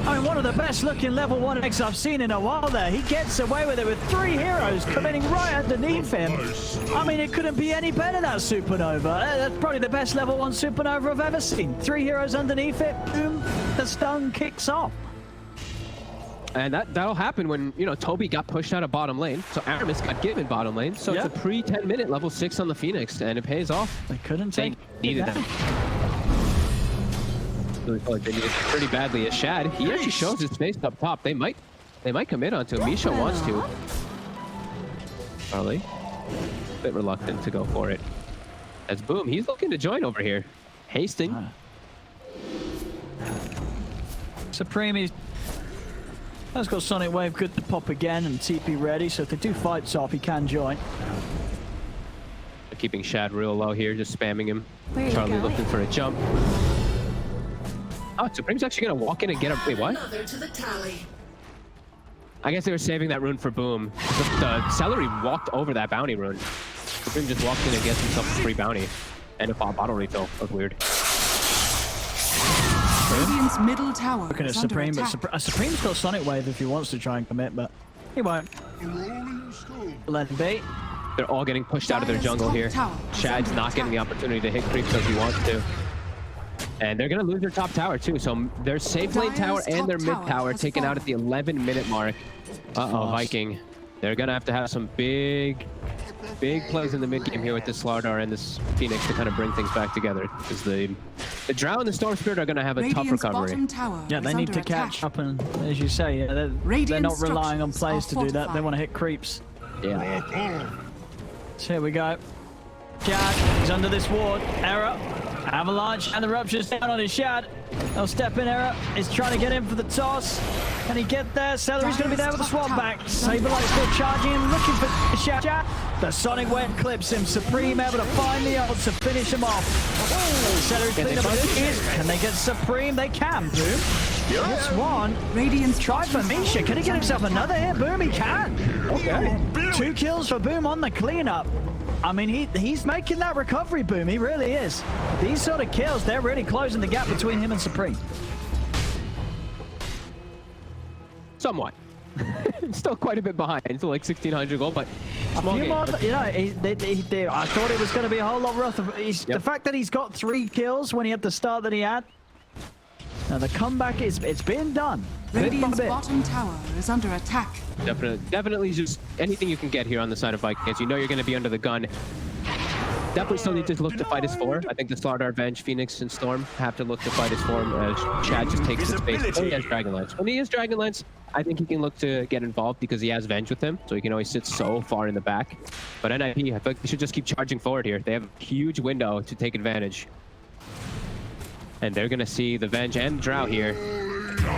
Speaker 5: I mean, one of the best-looking level 1 eggs I've seen in a while there. He gets away with it with 3 heroes committing right underneath him. I mean, it couldn't be any better, that Supernova. That's probably the best level 1 Supernova I've ever seen. 3 heroes underneath it. Boom. The stun kicks off.
Speaker 6: And that'll happen when, you know, Toby got pushed out of bottom lane. So Aramis got given bottom lane. So it's a pre-10-minute level 6 on the Phoenix, and it pays off.
Speaker 5: They couldn't take
Speaker 6: needed them. Really felt like they needed pretty badly. As Shad, he actually shows his face up top. They might commit onto him. Misha wants to. Charlie, a bit reluctant to go for it. As Boom, he's looking to join over here. Hasting.
Speaker 5: Supreme is... That's got Sonic Wave good to pop again and TP ready, so if they do fight off, he can join.
Speaker 6: They're keeping Shad real low here, just spamming him. Charlie looking for a jump. Oh, Supreme's actually gonna walk in and get him. Wait, what? I guess they were saving that rune for Boom. The Celery walked over that bounty rune. Supreme just walked in and gets himself a free bounty. And a bottle refill. That was weird.
Speaker 4: Radiant's middle tower.
Speaker 5: Looking at Supreme, but Supreme's got Sonic Wave if he wants to try and commit, but he won't. Let him be.
Speaker 6: They're all getting pushed out of their jungle here. Shad's not getting the opportunity to hit creeps as he wants to. And they're going to lose their top tower too. So their safe lane tower and their mid tower taken out at the 11-minute mark. Uh-oh, Viking. They're going to have some big plays in the mid game here with this Slardar and this Phoenix to kind of bring things back together. Because the Drow and the Storm Spirit are going to have a tough recovery.
Speaker 5: Yeah, they need to catch up, and as you say, they're not relying on plays to do that. They want to hit creeps.
Speaker 6: Yeah.
Speaker 5: So here we go. Shad, he's under this ward. Error. Avalanche, and the Rupture's down on his Shad. They'll step in. Error is trying to get in for the toss. Can he get there? Celery's going to be there with the swap back. Saberlight still charging and looking for Shad. The Sonic Wave clips him. Supreme able to find the ult to finish him off. Celery's clean up his. Can they get Supreme? They can, Boom. That's one. Radiant's tried for Misha. Can he get himself another hit? Boom, he can. Okay. 2 kills for Boom on the cleanup. I mean, he's making that recovery, Boom. He really is. These sort of kills, they're really closing the gap between him and Supreme.
Speaker 6: Somewhat. Still quite a bit behind. Still like 1,600 gold, but small game.
Speaker 5: More, you know, I thought it was going to be a whole lot rougher. The fact that he's got 3 kills when he had the start that he had. Now the comeback it's been done.
Speaker 4: Radiant's bottom tower is under attack.
Speaker 6: Definitely just anything you can get here on the side of Vikings. You know you're going to be under the gun. Definitely still need to look to fight his 4. I think the Slardar, Venge, Phoenix, and Storm have to look to fight his 4 as Chad just takes his space. Oh, he has Dragonlance. When he has Dragonlance, I think he can look to get involved because he has Venge with him, so he can always sit so far in the back. But NIP, I feel like they should just keep charging forward here. They have a huge window to take advantage. And they're going to see the Venge and Drow here.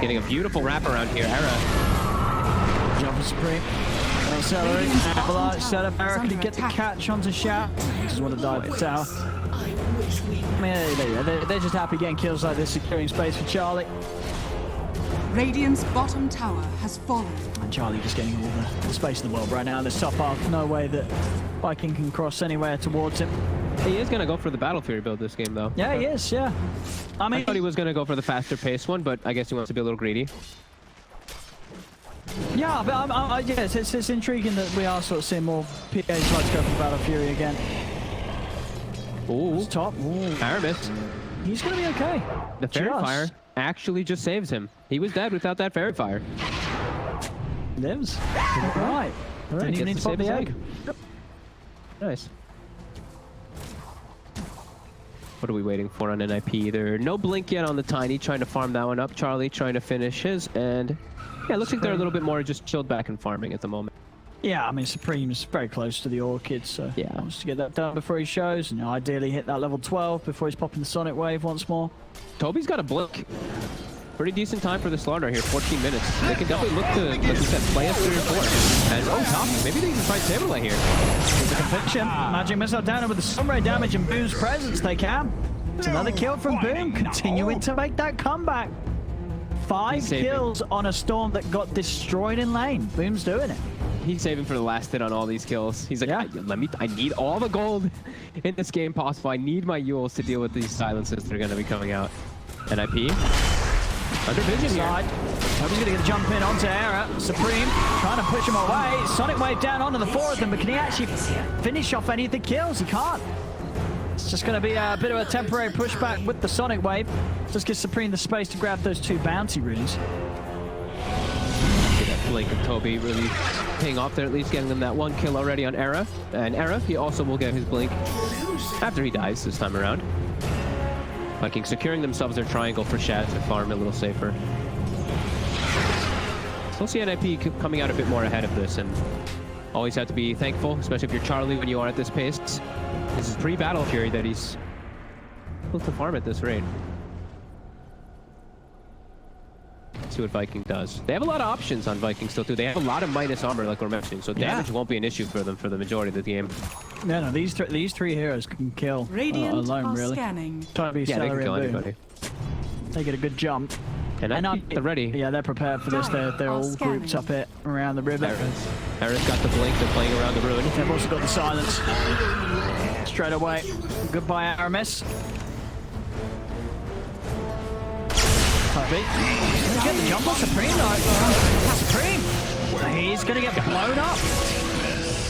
Speaker 6: Getting a beautiful wraparound here. Era jump
Speaker 5: for Supreme. Accelerate, stabilize, set up Eric to get the catch onto Shout. Just want to dive for tower. I mean, they're just happy getting kills like this, securing space for Charlie.
Speaker 4: Radiant's bottom tower has fallen.
Speaker 5: And Charlie just getting all the space in the world right now. There's top half, no way that Viking can cross anywhere towards him.
Speaker 6: He is going to go for the Battle Fury build this game, though.
Speaker 5: Yeah, he is, yeah. I
Speaker 6: thought he was going to go for the faster paced one, but I guess he wants to be a little greedy.
Speaker 5: Yeah, but yes, it's intriguing that we are sort of seeing more PAs try to go for Battle Fury again.
Speaker 6: Ooh.
Speaker 5: It's top. Ooh.
Speaker 6: Aramis.
Speaker 5: He's going to be okay.
Speaker 6: The Fairy Fire actually just saves him. He was dead without that Fairy Fire.
Speaker 5: Lives. Right. Didn't even need to pop the egg.
Speaker 6: Nice. What are we waiting for on NIP? There no blink yet on the Tiny, trying to farm that one up. Charlie trying to finish his, and yeah, it looks like they're a little bit more just chilled back and farming at the moment.
Speaker 5: Yeah, I mean, Supreme's very close to the Orchid, so
Speaker 6: yeah,
Speaker 5: wants to get that done before he shows, and ideally hit that level 12 before he's popping the Sonic Wave once more.
Speaker 6: Toby's got a blink. Pretty decent time for the slaughter here, 14 minutes. They can definitely look to, like you said, play us 3 or 4. And top, maybe they can find Sableye here.
Speaker 5: There's a conviction. Magic Missile down, and with the Sunray damage and Boom's presence, they can. It's another kill from Boom, continuing to make that comeback. 5 kills on a Storm that got destroyed in lane. Boom's doing it.
Speaker 6: He's saving for the last hit on all these kills. He's like, I need all the gold in this game possible. I need my Yules to deal with these silences that are going to be coming out. NIP. Under vision here.
Speaker 5: Toby's going to get a jump in onto Era. Supreme trying to push him away. Sonic Wave down onto the 4 of them, but can he actually finish off any of the kills? He can't. It's just going to be a bit of a temporary pushback with the Sonic Wave. Just gives Supreme the space to grab those 2 bounty runes.
Speaker 6: See that blink of Toby really paying off there, at least getting them that 1 kill already on Era. And Era, he also will get his blink after he dies this time around. Viking securing themselves their triangle for Shad to farm a little safer. Still see NIP coming out a bit more ahead of this, and always have to be thankful, especially if you're Charlie when you are at this pace. This is pre-Battle Fury that he's able to farm at this rate. Let's see what Viking does. They have a lot of options on Viking still too. They have a lot of minus armor like we're mentioning, so damage won't be an issue for them for the majority of the game.
Speaker 5: No, these 3 heroes can kill alone, really.
Speaker 4: Scanning.
Speaker 5: Trying to be
Speaker 6: they can kill anybody.
Speaker 5: They get a good jump.
Speaker 6: And they're ready.
Speaker 5: Yeah, they're prepared for this. They're all grouped up here around the river.
Speaker 6: Era's got the blink. They're playing around the ruin.
Speaker 5: They've also got the silence. Straight away. Goodbye, Aramis. Get the jump on Supreme, though. Supreme! He's going to get blown up.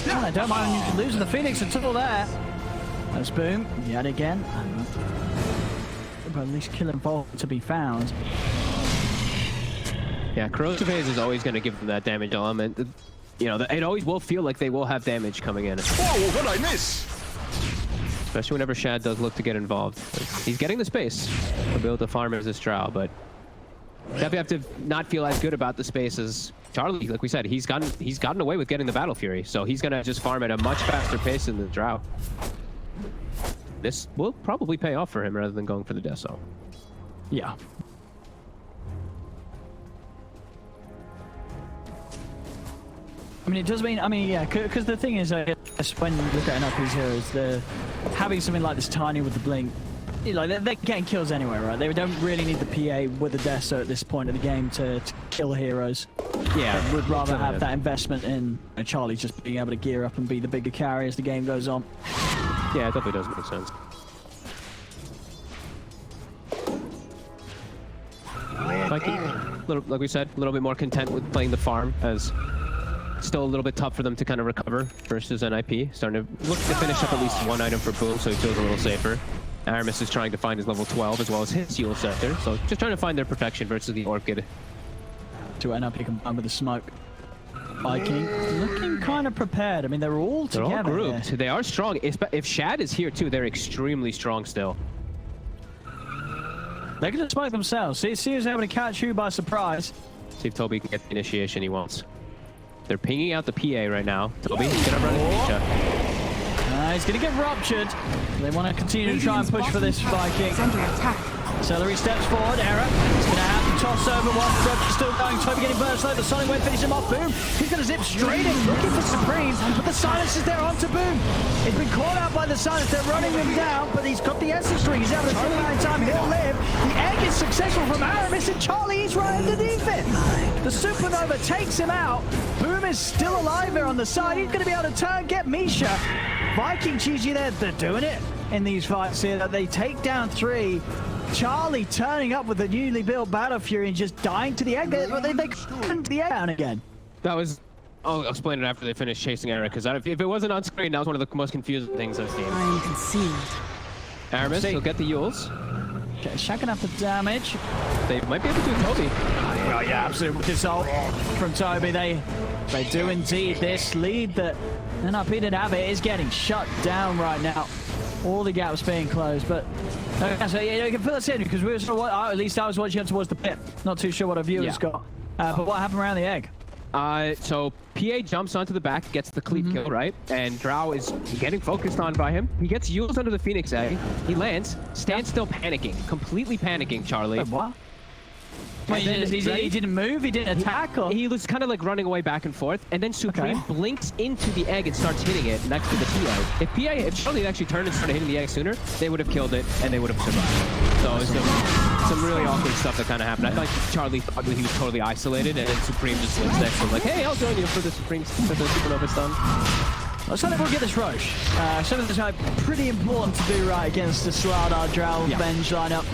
Speaker 5: Oh, I don't mind losing the Phoenix until there. That's Boom, yet again. But at least kill involved to be found.
Speaker 6: Yeah, corrosive haze is always going to give them that damage element. You know, it always will feel like they will have damage coming in.
Speaker 8: Whoa, what did I miss?
Speaker 6: Especially whenever Shad does look to get involved. He's getting the space to be able to farm as this Drow, but definitely have to not feel as good about the space as Charlie. Like we said, he's gotten away with getting the Battle Fury, so he's going to just farm at a much faster pace than the Drow. This will probably pay off for him rather than going for the Deso.
Speaker 5: Yeah. I mean, it does mean, yeah, because the thing is, when you look at NIP's heroes, they're having something like this Tiny with the blink, like they're getting kills anyway, right? They don't really need the PA with the Deso at this point of the game to kill heroes.
Speaker 6: Yeah.
Speaker 5: They would rather have that investment in Charlie just being able to gear up and be the bigger carry as the game goes on.
Speaker 6: Yeah, it definitely does make sense. Like we said, a little bit more content with playing the farm, as still a little bit tough for them to kind of recover versus NIP. Starting to look to finish up at least 1 item for Boom, so he feels a little safer. Aramis is trying to find his level 12 as well as his Yule Scepter, so just trying to find their protection versus the Orchid.
Speaker 5: To NIP combined with the smoke. Viking looking kind of prepared. I mean, they're all together.
Speaker 6: They're all grouped.
Speaker 5: Here.
Speaker 6: They are strong. If Shad is here too, they're extremely strong still.
Speaker 5: They're going to smoke themselves. See who's able to catch who by surprise.
Speaker 6: See if Toby can get the initiation he wants. They're pinging out the PA right now. Toby's going to run into Misha.
Speaker 5: He's going to get ruptured. They want to continue to try and push for this Viking.
Speaker 4: Under attack.
Speaker 5: Celery steps forward, Error. He's going to have to toss over one. Roger's still going. Toby getting burst low. The Sonic Wave finishes him off. Boom. He's going to zip straight in, looking for Supreme. But the Silence is there onto Boom. He's been caught out by the Silence. They're running him down, but he's got the Essence String. He's able to turn around in time. He'll live. The egg is successful from Aramis, and Charlie is right underneath it. The Supernova takes him out. Boom is still alive there on the side. He's going to be able to turn, get Misha. Viking GG there. They're doing it in these fights here. They take down 3. Charlie turning up with the newly built Battle Fury and just dying to the egg. They couldn't the egg down again.
Speaker 6: That was... I'll explain it after they finish chasing Eric, because if it wasn't on screen, that was one of the most confusing things I've seen.
Speaker 4: I am concealed.
Speaker 6: Aramis will get the Yules.
Speaker 5: Okay, shacking up the damage.
Speaker 6: They might be able to do Toby.
Speaker 5: Oh yeah, absolute result from Toby. They do indeed. This lead that NRP did have is getting shut down right now. All the gaps being closed, but so yeah, you can fill us in because we were sort of, at least I was watching up towards the pit. Not too sure what our viewers got. But what happened around the egg?
Speaker 6: So PA jumps onto the back, gets the cleat kill, right? And Drow is getting focused on by him. He gets Yules under the Phoenix egg. He lands, stands still panicking, completely panicking, Charlie.
Speaker 5: Wait, what? Wait, he didn't move? He didn't attack? Or?
Speaker 6: He was kind of like running away back and forth, and then Supreme blinks into the egg and starts hitting it next to the PA. If Charlie had actually turned and started hitting the egg sooner, they would have killed it, and they would have survived. So it's some really awkward stuff that kind of happened. I thought Charlie thought he was totally isolated, and then Supreme just was next to him like, hey, I'll join you for the Supernova stun.
Speaker 5: Let's try to get this Roche. Something that's pretty important to do right against the Slardar Drow Venge lineup.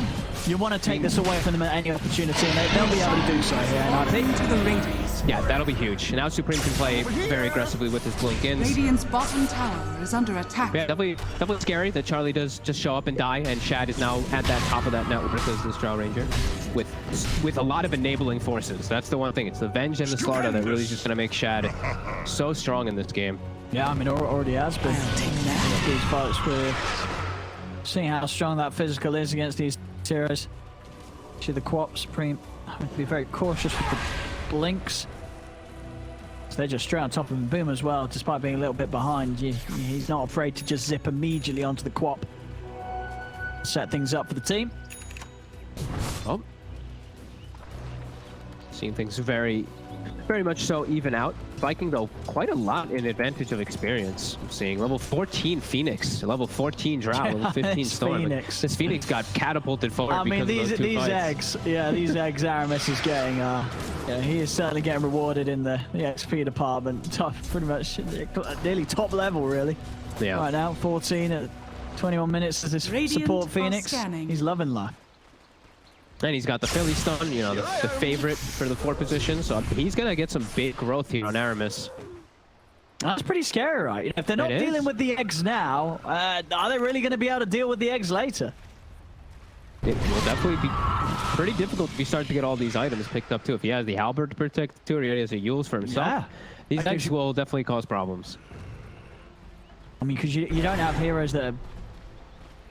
Speaker 5: You want to take this away from them at any opportunity, and they'll be able to do so here. And I think to the Radiance.
Speaker 6: Yeah, that'll be huge. And now Supreme can play very aggressively with his blink-ins.
Speaker 4: Radiant's bottom tower is under attack.
Speaker 6: Yeah, definitely scary that Charlie does just show up and die, and Shad is now at that top of that network as this Drow Ranger with a lot of enabling forces. That's the one thing. It's the Venge and the Slardar that really is just going to make Shad so strong in this game.
Speaker 5: Yeah, I mean, it already has been. These fights, we're seeing how strong that physical is against these heroes. Actually, the Quap Supreme have to be very cautious with the blinks. So they're just straight on top of him. Boom as well, despite being a little bit behind. He's not afraid to just zip immediately onto the Quap. Set things up for the team.
Speaker 6: Oh. Seeing things very much so even out. Viking, though, quite a lot in advantage of experience. I'm seeing level 14 Phoenix, level 14 Drow, level 15 Storm. This Phoenix got catapulted forward.
Speaker 5: I mean, these eggs, these eggs Aramis is getting, he is certainly getting rewarded in the XP department. Pretty much nearly top level, really.
Speaker 6: Yeah. Right
Speaker 5: now, 14 at 21 minutes as this support Phoenix. He's loving life.
Speaker 6: And he's got the Philly stun, you know, the favorite for the 4 position. So he's going to get some big growth here on Aramis.
Speaker 5: That's pretty scary, right? If they're not dealing with the eggs now, are they really going to be able to deal with the eggs later?
Speaker 6: It will definitely be pretty difficult if you start to get all these items picked up, too. If he has the Halberd to protect, too, or he has a Yules for himself, these eggs will definitely cause problems.
Speaker 5: I mean, because you don't have heroes that are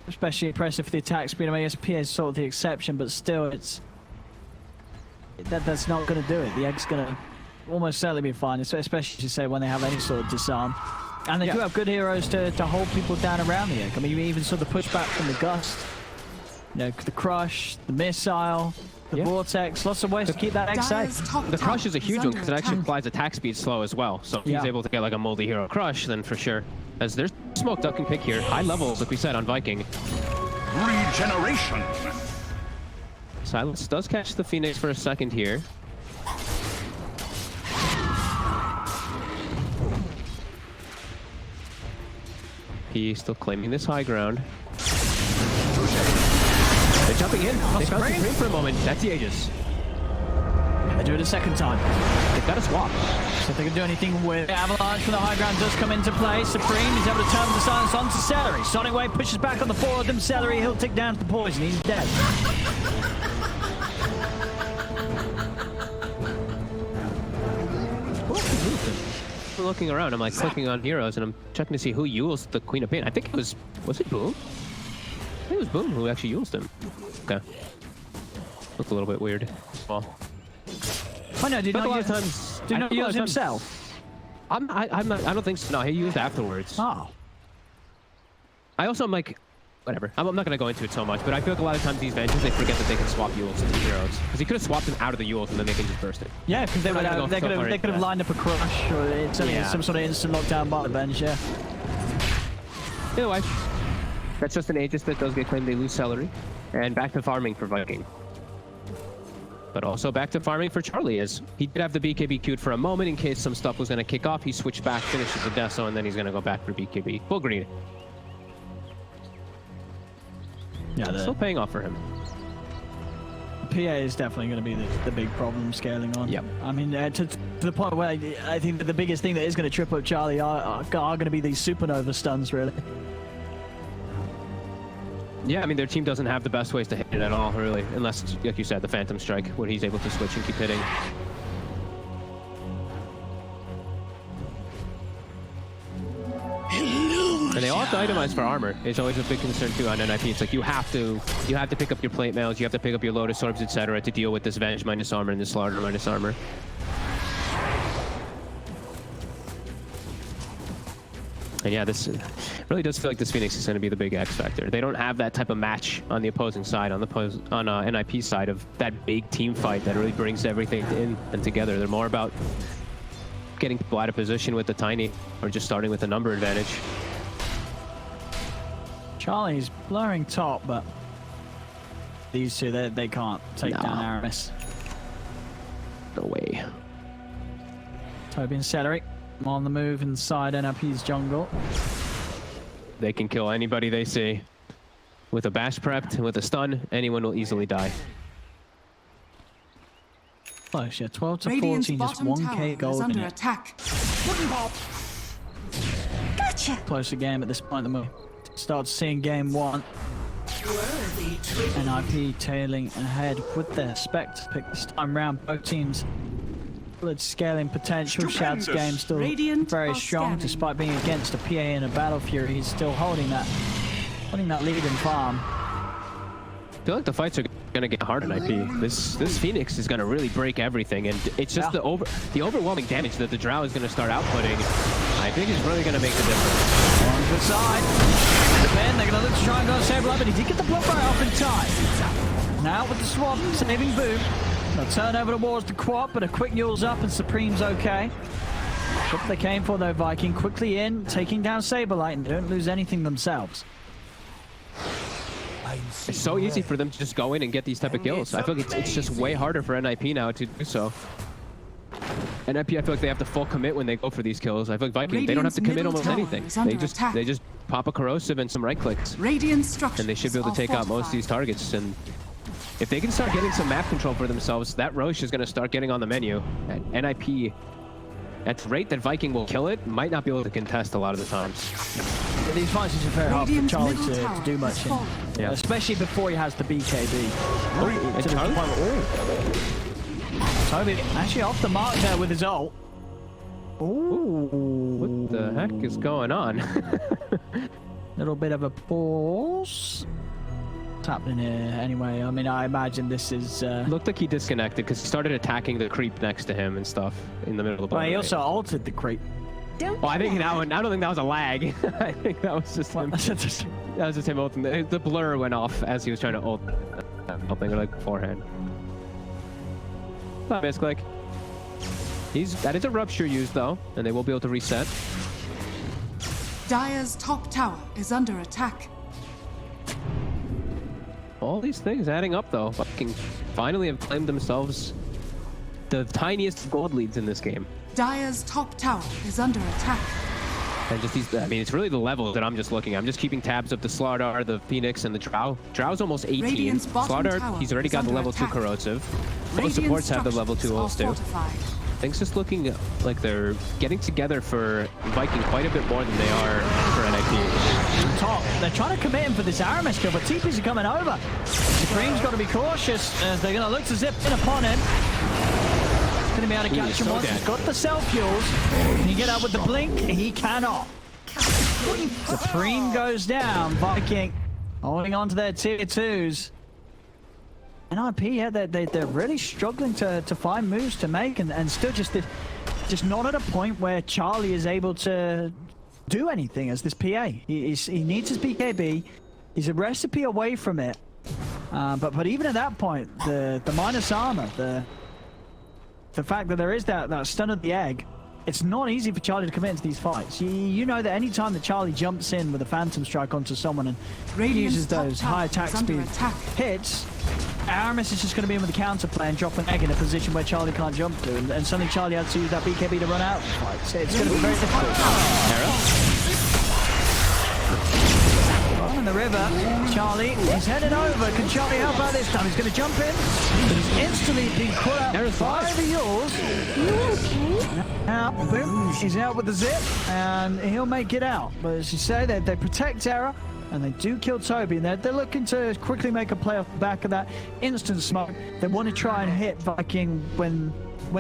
Speaker 5: especially impressive for the attack speed. I mean, SP is sort of the exception, but still, that's not going to do it. The egg's going to almost certainly be fine, especially, say, when they have any sort of disarm. And they do have good heroes to hold people down around the egg. I mean, you even saw the pushback from the Gust, you know, the Crush, the Missile, the Vortex, lots of ways to keep that egg safe.
Speaker 6: The Crush is a huge one because it actually applies attack speed slow as well. So if he's able to get like a multi-hero Crush, then for sure. As there's smoke duck and pick here, high levels, like we said, on Viking.
Speaker 8: Regeneration.
Speaker 6: Silence does catch the Phoenix for a second here. He's still claiming this high ground. They're jumping in. They found Supreme for a moment. That's the Aegis.
Speaker 5: They do it a second time.
Speaker 6: They've got a swap.
Speaker 5: So if they can do anything with Avalanche from the high ground does come into play. Supreme is able to turn the silence onto Celery. Sonic Wave pushes back on the 4 of them. Celery, he'll tick down to the poison. He's dead.
Speaker 6: I'm looking around. I'm like clicking on heroes and I'm checking to see who Yules the Queen of Pain. I think it was it Boom? I think it was Boom who actually used him. Okay. Looked a little bit weird as well.
Speaker 5: Oh no, did not use himself?
Speaker 6: I don't think so. No, he used afterwards.
Speaker 5: Oh.
Speaker 6: I also am like, whatever. I'm not going to go into it so much, but I feel like a lot of times these Venges, they forget that they can swap Yules into heroes. Because he could have swapped them out of the Yules and then they can just burst it.
Speaker 5: Yeah, because they could have lined up a crush or some sort of instant lockdown by the bench, yeah.
Speaker 6: Either way, that's just an Aegis that does get claimed. They lose Celery. And back to farming for Viking. But also back to farming for Charlie, as he did have the BKB queued for a moment in case some stuff was going to kick off. He switched back, finishes the Deso, and then he's going to go back for BKB. Full green. Yeah, still paying off for him.
Speaker 5: PA is definitely going to be the big problem scaling on.
Speaker 6: Yep.
Speaker 5: I mean, to the point where I think that the biggest thing that is going to trip up Charlie are going to be these supernova stuns, really.
Speaker 6: Yeah, I mean, their team doesn't have the best ways to hit it at all, really. Unless, like you said, the Phantom Strike, where he's able to switch and keep hitting. And they all have to itemize for armor. It's always a big concern too on NIP. It's like you have to pick up your plate mails, you have to pick up your Lotus Orbs, etc. to deal with this Venge minus armor and this Slaughter minus armor. And yeah, this really does feel like this Phoenix is going to be the big X factor. They don't have that type of match on the opposing side, on NIP side of that big team fight that really brings everything in and together. They're more about getting people out of position with the Tiny or just starting with a number advantage.
Speaker 5: Charlie's blurring top, but these two, they can't take down Aramis.
Speaker 6: No way.
Speaker 5: Toby and Celery on the move inside NIP's jungle.
Speaker 6: They can kill anybody they see. With a bash prepped, with a stun, anyone will easily die.
Speaker 5: Close, yeah, 12 to
Speaker 4: Radiant's
Speaker 5: 14, just 1k gold
Speaker 4: is
Speaker 5: in
Speaker 4: under
Speaker 5: it.
Speaker 4: attack. Gotcha.
Speaker 5: Closer game at this point than we start seeing game one. NIP tailing ahead with their Spectre pick this time round. Both teams with scaling potential. Shad's game still
Speaker 4: Radiant
Speaker 5: very strong
Speaker 4: scanning.
Speaker 5: despite being against a PA and a Battle Fury. He's still holding that lead in farm.
Speaker 6: I feel like the fights are going to get hard in IP. This Phoenix is going to really break everything, and it's just the overwhelming damage that the Drow is going to start outputting. I think is really going to make the difference.
Speaker 5: On the side, the pen, they're going to look to try and go save life, but he did get the block right off in time. Now with the swap, saving Boom. They'll turn over towards the quad, but a quick Yule's up and Supreme's okay. What they came for though, Viking quickly in, taking down Saberlight, and they don't lose anything themselves.
Speaker 6: It's so easy for them to just go in and get these type of kills. I feel like it's just way harder for NIP now to do so. NIP, I feel like they have to full commit when they go for these kills. I feel like Viking, they don't have to commit almost anything. They just pop a corrosive and some right clicks, and they should be able to take out most of these targets. And if they can start getting some map control for themselves, that Roche is going to start getting on the menu. And NIP, at the rate that Viking will kill it, might not be able to contest a lot of the times.
Speaker 5: These fights is very hard for Charlie to do much in.
Speaker 6: Yeah.
Speaker 5: Especially before he has the BKB.
Speaker 6: And Charlie?
Speaker 5: Toby actually off the mark there with his ult. Ooh.
Speaker 6: What the heck is going on?
Speaker 5: Little bit of a pause. What's happening here anyway? I mean, I imagine this is...
Speaker 6: Looked like he disconnected because he started attacking the creep next to him and stuff in the middle of the
Speaker 5: Well, he also ulted the creep.
Speaker 6: Oh, I think that one. I don't think that was a lag. I think that was just him. That was just him ulting. The blur went off as he was trying to ult. Something like beforehand. Not misclick. That is a rupture used though, and they will be able to reset.
Speaker 4: Dire's top tower is under attack.
Speaker 6: All these things adding up though. Fucking finally have claimed themselves the tiniest gold leads in this game.
Speaker 4: Dire's top tower is under attack.
Speaker 6: And just these, I mean, it's really the levels that I'm just looking. I'm just keeping tabs of the Slardar, the Phoenix, and the Drow. Drow's almost 18.
Speaker 4: Radiant's bottom
Speaker 6: Slardar,
Speaker 4: tower
Speaker 6: he's already got
Speaker 4: is
Speaker 6: the
Speaker 4: under
Speaker 6: level
Speaker 4: attack.
Speaker 6: 2 corrosive. Both
Speaker 4: Radiant
Speaker 6: supports have the level 2 ults
Speaker 4: structures
Speaker 6: too.
Speaker 4: are fortified.
Speaker 6: Things just looking like they're getting together for Viking quite a bit more than they are for NIP.
Speaker 5: Top. They're trying to commit him for this Aramis kill, but TPs are coming over. Supreme's got to be cautious as they're going to look to zip in upon him. Going to be able to catch him once. He's got the self-fuels. Can he get up with the blink? He cannot. Supreme goes down. Viking holding on to their tier 2s. NIP, yeah, they're really struggling to find moves to make and still just not at a point where Charlie is able to do anything as this PA. He needs his BKB. He's a recipe away from it. But even at that point, the minus armor, the fact that there is that stun of the egg, it's not easy for Charlie to commit into these fights. You know that any time that Charlie jumps in with a Phantom Strike onto someone and uses those high attack speed hits, Aramis is just going to be in with the counter play and drop an egg in a position where Charlie can't jump to, and suddenly Charlie has to use that BKB to run out of the fight. So it's going to be very difficult. In the river, Charlie is headed over. Can Charlie help out this time? He's going to jump in, but he's instantly being caught out by the Yules. Now, boom, he's out with the zip, and he'll make it out. But as you say, they protect Era, and they do kill Toby, and they're looking to quickly make a play off the back of that instant smoke. They want to try and hit Viking when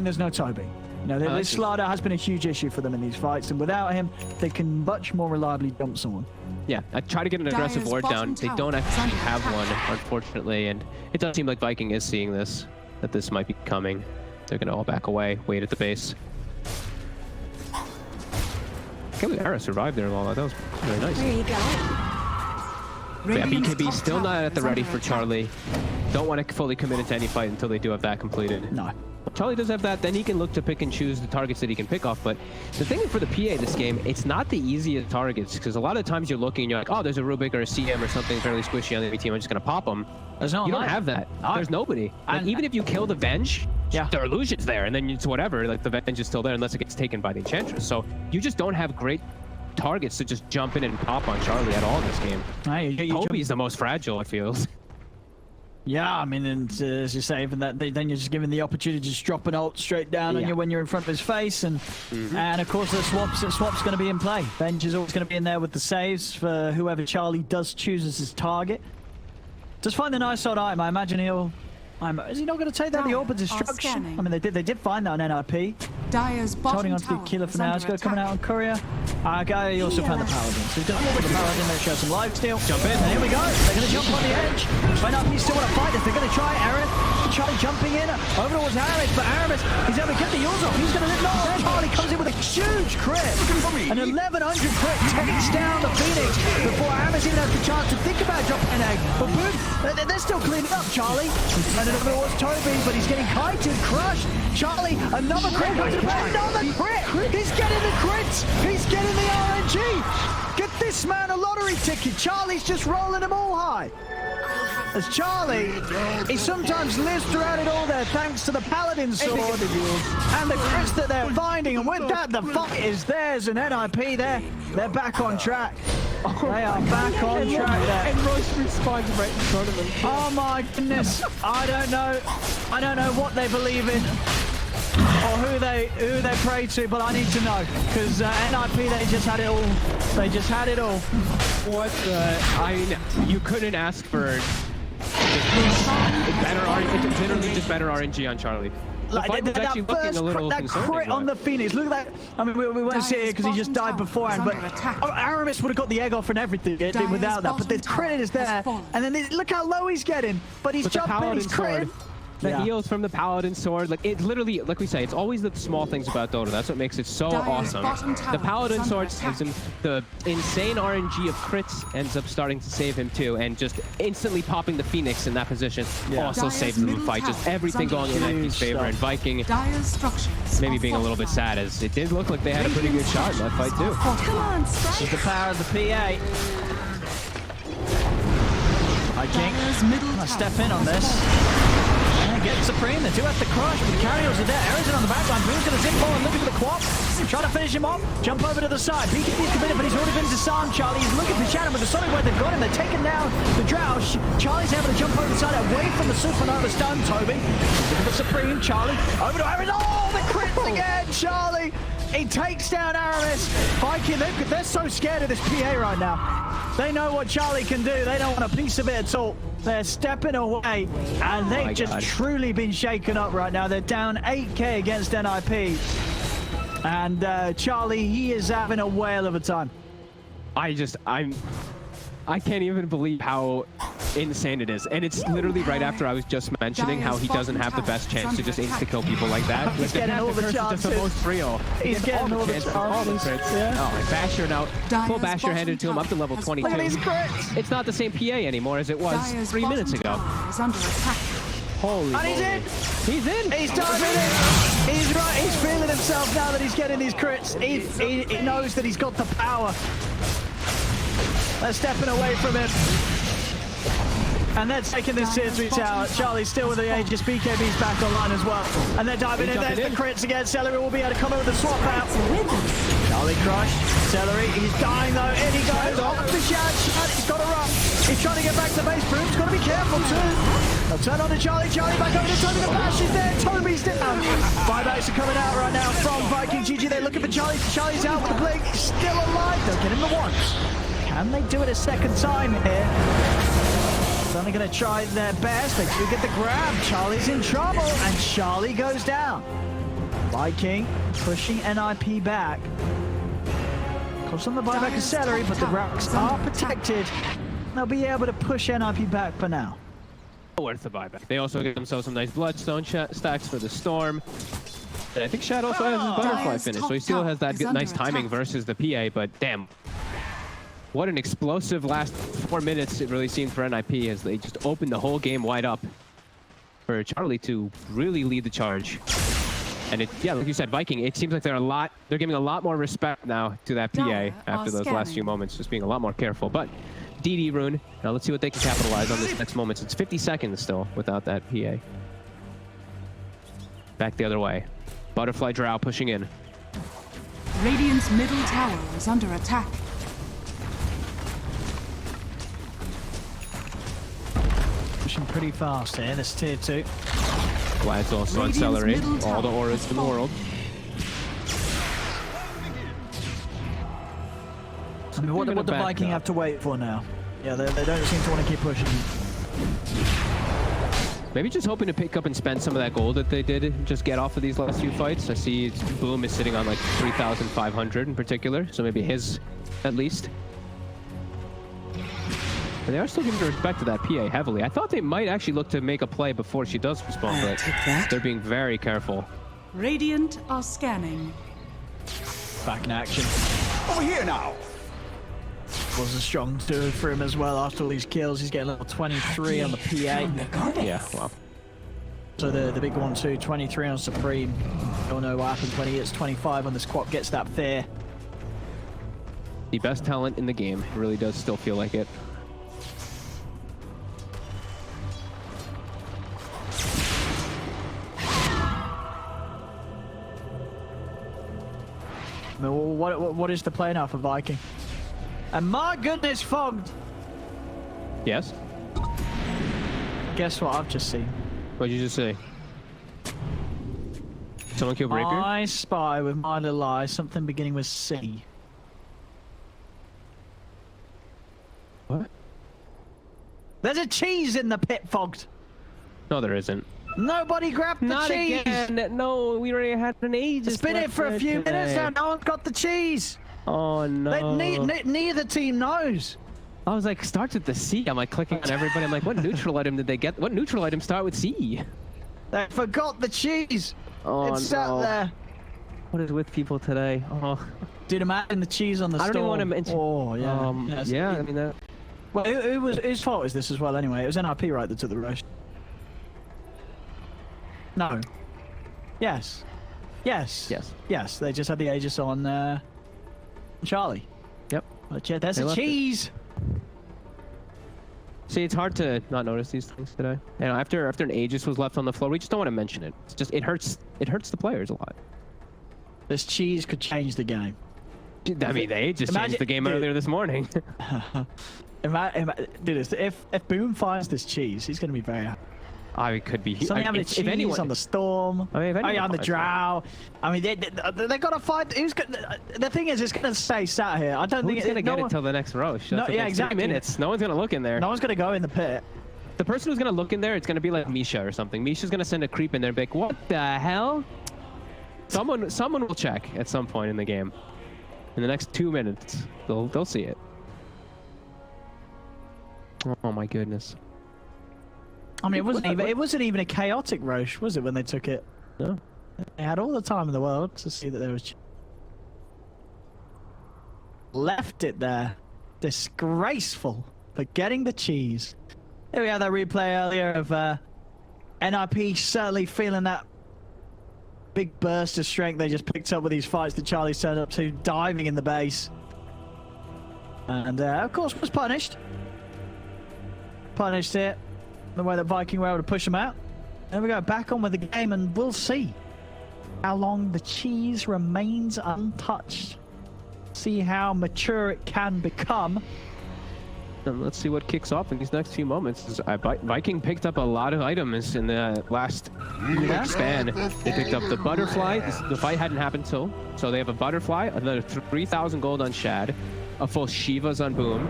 Speaker 5: there's no Toby. You know, this slider has been a huge issue for them in these fights, and without him, they can much more reliably jump someone.
Speaker 6: Yeah, I try to get an aggressive ward down. They don't actually have one, unfortunately, and it does seem like Viking is seeing this, that this might be coming. They're going to all back away, wait at the base. I can't believe Era survived there, Lola. That was really nice.
Speaker 7: There you go.
Speaker 6: Yeah, BKB still not at the ready for Charlie. Don't want to fully commit into any fight until they do have that completed.
Speaker 5: No.
Speaker 6: Charlie does have that, then he can look to pick and choose the targets that he can pick off. But the thing for the PA this game, it's not the easiest targets, because a lot of times you're looking and you're like, oh, there's a Rubik or a CM or something fairly squishy on the enemy team, I'm just going to pop them. You don't have that. There's nobody. Like, even if you kill the Venge, there are illusions there, and then it's whatever, like the Venge is still there unless it gets taken by the Enchantress. So you just don't have great targets to just jump in and pop on Charlie at all in this game. Toby's the most fragile, it feels.
Speaker 5: Yeah, I mean, and as you say, even that, then you're just given the opportunity to just drop an ult straight down on you when you're in front of his face, and of course the swap's going to be in play. Venge is always going to be in there with the saves for whoever Charlie does choose as his target. Just find the nice old item. I imagine he'll. Is he not going to take down the Orb of Destruction? I mean, they did find that on NIP.
Speaker 4: Dire's
Speaker 5: holding on to the killer for now. He's going to come out on Courier. He also found the Paladin. So he's going to put the Paladin there, show some life steal. Jump in. And here we go. They're going to jump on the edge. Find out if you still want to fight this. They're going to try Aaron. Charlie jumping in over towards Aramis, but Aramis, he's able to get the Yules off. He's going to live long. Charlie comes in with a huge crit. An 1100 crit takes down the Phoenix before Aramis even has the chance to think about dropping an egg. But boom, they're still cleaning up, Charlie. He's running over towards Toby, but he's getting kited, crushed. Charlie, another crit comes to play. Another crit. He's getting the crits. He's getting the RNG. Get this man a lottery ticket. Charlie's just rolling them all high. As Charlie, he sometimes lives throughout it all there thanks to the Paladin sword and the crits that they're finding. And with that, the fight is theirs, and NIP, they're back on track. They are back on track there.
Speaker 6: And Royce respawns right in front of them.
Speaker 5: Oh my goodness. I don't know what they believe in or who they pray to, but I need to know, because NIP, they just had it all. They just had it all.
Speaker 6: What the? I mean, you couldn't ask for better RNG on Charlie.
Speaker 5: Like that crit on the Phoenix. Look at that. I mean, we won't see it because he just died beforehand, but Aramis would have got the egg off and everything without that. But the crit is there, and then look how low he's getting. But he's jumping, he's critting.
Speaker 6: The heals from the Paladin sword, like it literally, like we say, it's always the small things about Dota. That's what makes it so awesome. The Paladin sword gives him the insane RNG of crits, ends up starting to save him too, and just instantly popping the Phoenix in that position also saves them the fight. Just everything going in NIP's favor, and Viking maybe being a little bit sad, as it did look like they had a pretty good shot in that fight too.
Speaker 7: Come on, Sprite.
Speaker 5: This is the power of the PA. Viking, I step in on this. Get Supreme, they do have to crush, but the carriers are there. Harrison on the backline, Boo's going to zip forward, looking for the quap. Trying to finish him off, jump over to the side. BKB's committed, but he's already been disarmed, Charlie. He's looking for Shannon with the Sonic Wave. They've got him, they're taking down the Drow. Charlie's able to jump over the side, away from the Supernova stun. Toby, looking for Supreme, Charlie, over to Aramis. Oh, the crits again, Charlie. He takes down Aramis. Viking, they're so scared of this PA right now. They know what Charlie can do. They don't want a piece of it at all. They're stepping away, and they've just truly been shaken up right now. They're down 8k against NIP. And Charlie, he is having a whale of a time.
Speaker 6: I can't even believe how insane it is. And it's literally right after I was just mentioning how he doesn't have the best chance to just insta-kill people like that.
Speaker 5: He's getting all the chances.
Speaker 6: The most real.
Speaker 5: He's getting all the chances.
Speaker 6: All the crits.
Speaker 5: Yeah.
Speaker 6: Oh, and Basher now. Full Basher handed to him up to level 22.
Speaker 5: Look at these crits.
Speaker 6: It's not the same PA anymore as it was 3 minutes ago.
Speaker 4: Is under attack.
Speaker 6: Holy
Speaker 5: And he's
Speaker 6: moly.
Speaker 5: in.
Speaker 6: He's in.
Speaker 5: He's diving in. He's right. He's feeling himself now that he's getting these crits. He knows that he's got the power. They're stepping away from him. And they're taking this tier 3 tower. Charlie's still with the Aegis. BKB's back online as well. And they're diving in. There's the crits again. Celery will be able to come over the swap out. Charlie crushed. Celery, he's dying though. In he goes. Off the Shad. He's got to run. He's trying to get back to base. Broom's got to be careful too. They'll turn on to Charlie. Charlie back over to Toby. The flash is there. Toby's down. Buybacks are coming out right now from Viking GG. They're looking for Charlie. Charlie's out with the blink. He's still alive. They'll get him the once. Can they do it a second time here? They're only going to try their best. They do get the grab. Charlie's in trouble, and Charlie goes down. Viking pushing NIP back. Comes on the buyback of Celery, but the racks are protected. They'll be able to push NIP back for now.
Speaker 6: Worth the buyback. They also get themselves some nice bloodstone stacks for the storm. And I think Shad also has his butterfly finish, so he still has that good, nice timing versus the PA, but damn. What an explosive last 4 minutes it really seemed for NIP as they just opened the whole game wide up for Charlie to really lead the charge. And yeah, like you said, Viking, it seems like they're giving a lot more respect now to that PA after those last few moments, just being a lot more careful. But DD Rune, now let's see what they can capitalize on this next moment. It's 50 seconds still without that PA. Back the other way. Butterfly Drow pushing in.
Speaker 4: Radiant's middle tower is under attack.
Speaker 5: Pushing pretty fast here. This tier 2.
Speaker 6: Vlad's also on Celery. All the auras in the world.
Speaker 5: I mean, what the Viking have to wait for now? Yeah, they don't seem to want to keep pushing.
Speaker 6: Maybe just hoping to pick up and spend some of that gold that they did and just get off of these last few fights. I see Boom is sitting on like 3,500 in particular, so maybe his at least. But they are still giving respect to that PA heavily. I thought they might actually look to make a play before she does respond, but they're being very careful.
Speaker 4: Radiant are scanning.
Speaker 5: Back in action.
Speaker 8: Over here now.
Speaker 5: Was a strong 2 for him as well after all these kills. He's getting level 23 on the PA.
Speaker 6: Yeah, wow.
Speaker 5: So the big one too, 23 on Supreme. Don't know what happens when he hits 25 on the squad, gets that fear.
Speaker 6: The best talent in the game. It really does still feel like it.
Speaker 5: What is the play now for Viking? And my goodness, Fogged!
Speaker 6: Yes?
Speaker 5: Guess what I've just seen?
Speaker 6: What did you just say? Someone killed Rapier?
Speaker 5: I spy with my little eye something beginning with C.
Speaker 6: What?
Speaker 5: There's a cheese in the pit, Fogged!
Speaker 6: No, there isn't.
Speaker 5: Nobody grabbed the
Speaker 6: Not
Speaker 5: cheese!
Speaker 6: again! No, we already had an Aegis.
Speaker 5: It's been it for a few minutes now, no one's got the cheese!
Speaker 6: Oh no.
Speaker 5: Neither team knows.
Speaker 6: I was like, starts with the C. I'm like clicking on everybody. I'm like, what neutral item did they get? What neutral item start with C?
Speaker 5: They forgot the cheese.
Speaker 6: Oh
Speaker 5: It's sat there.
Speaker 6: What is with people today? Oh.
Speaker 5: Dude, imagine the cheese on the
Speaker 6: I
Speaker 5: storm.
Speaker 6: don't even want to mention.
Speaker 5: Oh, yeah.
Speaker 6: Yeah, I mean that.
Speaker 5: Well, whose fault is this as well anyway? It was NIP, right, that took the rush. No. Yes. Yes.
Speaker 6: Yes.
Speaker 5: Yes, they just had the Aegis on Charlie.
Speaker 6: Yep.
Speaker 5: But yeah, there's
Speaker 6: They
Speaker 5: a
Speaker 6: left it.
Speaker 5: cheese.
Speaker 6: See, it's hard to not notice these things today. You know, after an Aegis was left on the floor, we just don't want to mention it. It's just it hurts the players a lot.
Speaker 5: This cheese could change the game.
Speaker 6: I mean, they just changed the game earlier this morning.
Speaker 5: Dude, if Boom finds this cheese, he's gonna be very happy.
Speaker 6: I could be.
Speaker 5: Something having cheese
Speaker 6: anyone,
Speaker 5: on the storm.
Speaker 6: I mean, if anyone
Speaker 5: on the
Speaker 6: finds
Speaker 5: drow. I mean, they gotta find. Who's gonna? The thing is, it's gonna stay sat here. I don't think
Speaker 6: Who's gonna
Speaker 5: no
Speaker 6: get
Speaker 5: one,
Speaker 6: it till the next Roche?
Speaker 5: No,
Speaker 6: That's
Speaker 5: yeah,
Speaker 6: like
Speaker 5: exactly.
Speaker 6: 3 minutes. No one's gonna look in there.
Speaker 5: No one's gonna go in the pit.
Speaker 6: The person who's gonna look in there, it's gonna be like Misha or something. Misha's gonna send a creep in there and be like, what the hell? Someone will check at some point in the game. In the next 2 minutes, they'll see it. Oh my goodness.
Speaker 5: I mean, it wasn't even a chaotic Roche, was it, when they took it?
Speaker 6: No.
Speaker 5: They had all the time in the world to see that there was... Left it there. Disgraceful for getting the cheese. Here we have that replay earlier of NIP certainly feeling that big burst of strength they just picked up with these fights that Charlie's turned up to, diving in the base. And of course was punished. Punished here. The way that Viking were able to push them out. And we go back on with the game, and we'll see how long the cheese remains untouched. See how mature it can become.
Speaker 6: And let's see what kicks off in these next few moments. Viking picked up a lot of items in the last span. They picked up the butterfly. The fight hadn't happened till. So they have a butterfly, another 3,000 gold on Shad, a full Shiva's on Boom,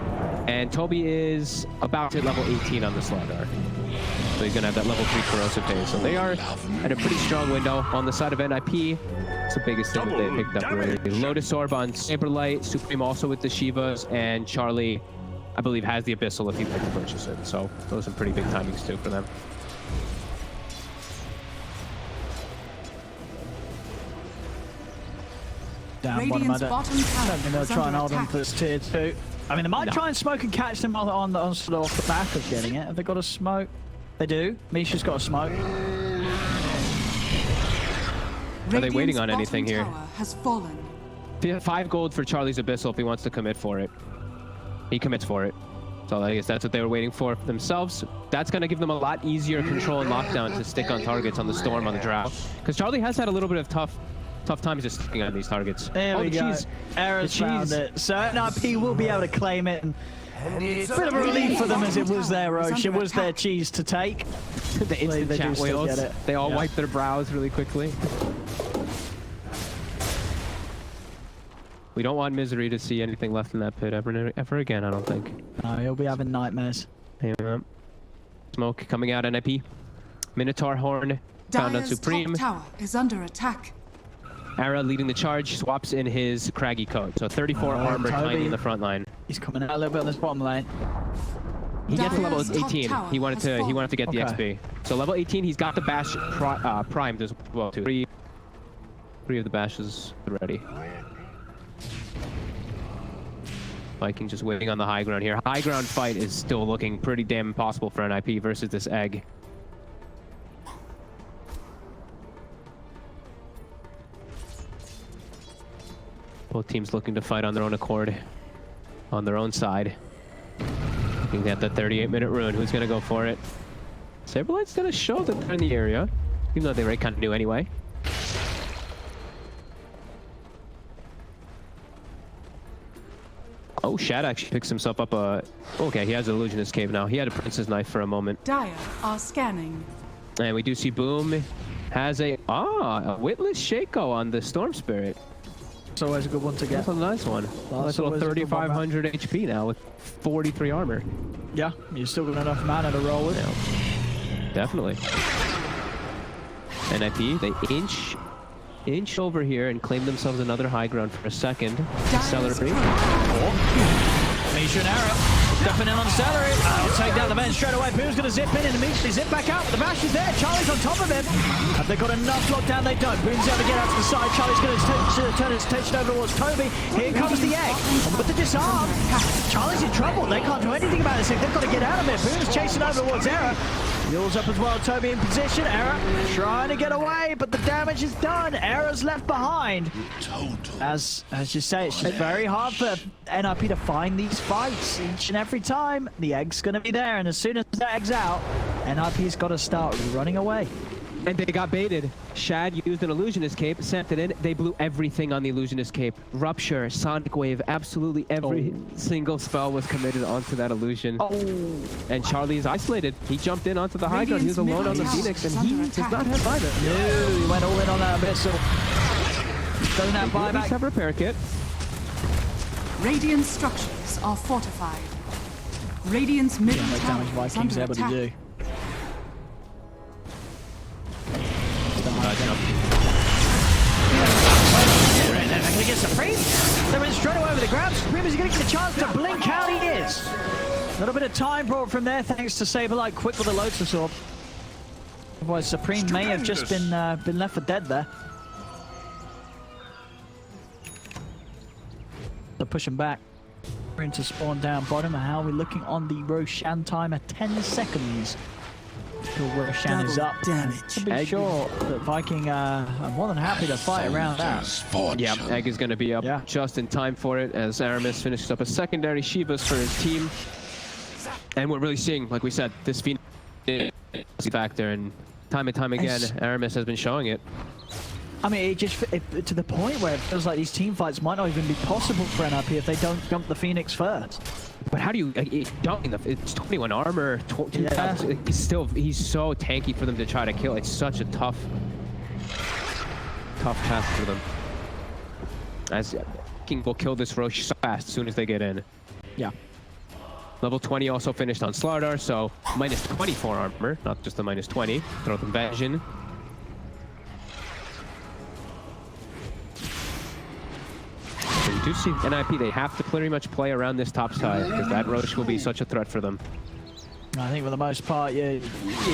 Speaker 6: and Toby is about to hit level 18 on the Slardar. So he's going to have that level 3 corrosive phase. So they are at a pretty strong window on the side of NIP. It's the biggest thing that they picked up really. Lotus Orb on Saberlight, Supreme also with the Shivas, and Charlie, I believe, has the Abyssal if he'd like to purchase it. So those are some pretty big timings too for them.
Speaker 5: Down one of them. I think they'll try and hold on for this tier 2. I mean, they might try and smoke and catch them on sort of off the back of getting it. Have they got a smoke? They do. Misha's got a smoke.
Speaker 6: Are they waiting on anything here?
Speaker 4: Has fallen.
Speaker 6: 5 gold for Charlie's Abyssal if he wants to commit for it. He commits for it. So I guess that's what they were waiting for themselves. That's going to give them a lot easier control and lockdown to stick on targets on the Storm, on the Drow. Because Charlie has had a little bit of tough times just sticking on these targets.
Speaker 5: There we go. Error's found it. So NIP will be able to claim it. And it's a bit of a relief for them as it was their Roche. It was their cheese to take.
Speaker 6: The instant chat whales. They all wipe their brows really quickly. We don't want Misery to see anything left in that pit ever again, I don't think.
Speaker 5: No, he'll be having nightmares.
Speaker 6: Yeah. Smoke coming out, NIP. Minotaur Horn found on Supreme.
Speaker 4: Top tower is under attack.
Speaker 6: Ara leading the charge, swaps in his craggy coat. So 34 armor, Tiny in the front line.
Speaker 5: He's coming out a little bit on this bottom lane.
Speaker 6: He gets to level 18. He wanted to get the XP. So level 18, he's got the bash primed as well too. Three of the bashes ready. Viking just waiting on the high ground here. High ground fight is still looking pretty damn impossible for NIP versus this egg. Both teams looking to fight on their own accord, on their own side. Looking at the 38-minute rune. Who's going to go for it? Saberlight's going to show that they're in the area, even though they already kind of knew anyway. Oh, Shad actually picks himself up a... Okay, he has an Illusionist Cave now. He had a Prince's Knife for a moment.
Speaker 4: Dire are scanning.
Speaker 6: And we do see Boom has a Witless Shaco on the Storm Spirit.
Speaker 5: It's always a good one to get.
Speaker 6: That's a nice one. Nice little 3,500 HP now with 43 armor.
Speaker 5: Yeah, you've still got enough mana to roll with.
Speaker 6: Yeah. Definitely. NIP, they inch over here and claim themselves another high ground for a second. Celery.
Speaker 5: Misha and Arrow stepping in on Celery. I'll take down the vent straight away. Boom's going to zip in and immediately zip back out. But the bash is there. Charlie's on top of him. Have they got enough lockdown? They don't. Boom's able to get out to the side. Charlie's going to turn his attention over towards Toby. Here comes the egg. And with the disarm, Charlie's in trouble. They can't do anything about this. They've got to get out of it. Boom's chasing over towards Arrow. Yule's up as well. Toby in position. Arrow trying to get away, but the damage is done. Arrow's left behind. As you say, it's just very hard for NIP to find these fights each and every time. The egg's going to be there, and as soon as that egg's out, NIP's got to start running away.
Speaker 6: And they got baited. Shad used an Illusionist Cape, sent it in. They blew everything on the Illusionist Cape. Rupture, Sonic Wave, absolutely every single spell was committed onto that illusion. And Charlie's isolated. He jumped in onto the high ground. He was alone on the Phoenix, and he does not have either.
Speaker 5: No, he went all in on that Abyssal. Doesn't have buyback.
Speaker 6: Have repair kit.
Speaker 4: Radiant structures are fortified. Radiant's middle tower is under attack.
Speaker 5: They're going to get Supreme. They're in straight away over the grab. Supreme is going to get a chance to blink out. He is. little bit of time brought from there thanks to Saberlight quick with the Lotus Orb. Otherwise, Supreme may have just been left for dead there. They're pushing back. We're into spawn down bottom. And how are we looking on the Roshan timer? 10 seconds till Roshan is up. To be sure that Viking are more than happy to fight around that.
Speaker 6: Yeah, Egg is going to be up just in time for it as Aramis finishes up a secondary Shivas for his team. And we're really seeing, like we said, this Phoenix factor, and time again, Aramis has been showing it.
Speaker 5: I mean, to the point where it feels like these team fights might not even be possible for NRP if they don't jump the Phoenix first.
Speaker 6: But how do you it's 21 armor, 2,000. He's so tanky for them to try to kill. It's such a tough task for them. As King will kill this Roche fast as soon as they get in.
Speaker 5: Yeah.
Speaker 6: Level 20 also finished on Slardar, so minus 24 armor, not just the minus 20. Throw Conversion. So you do see NIP, they have to pretty much play around this top side because that Roche will be such a threat for them.
Speaker 5: I think for the most part, you're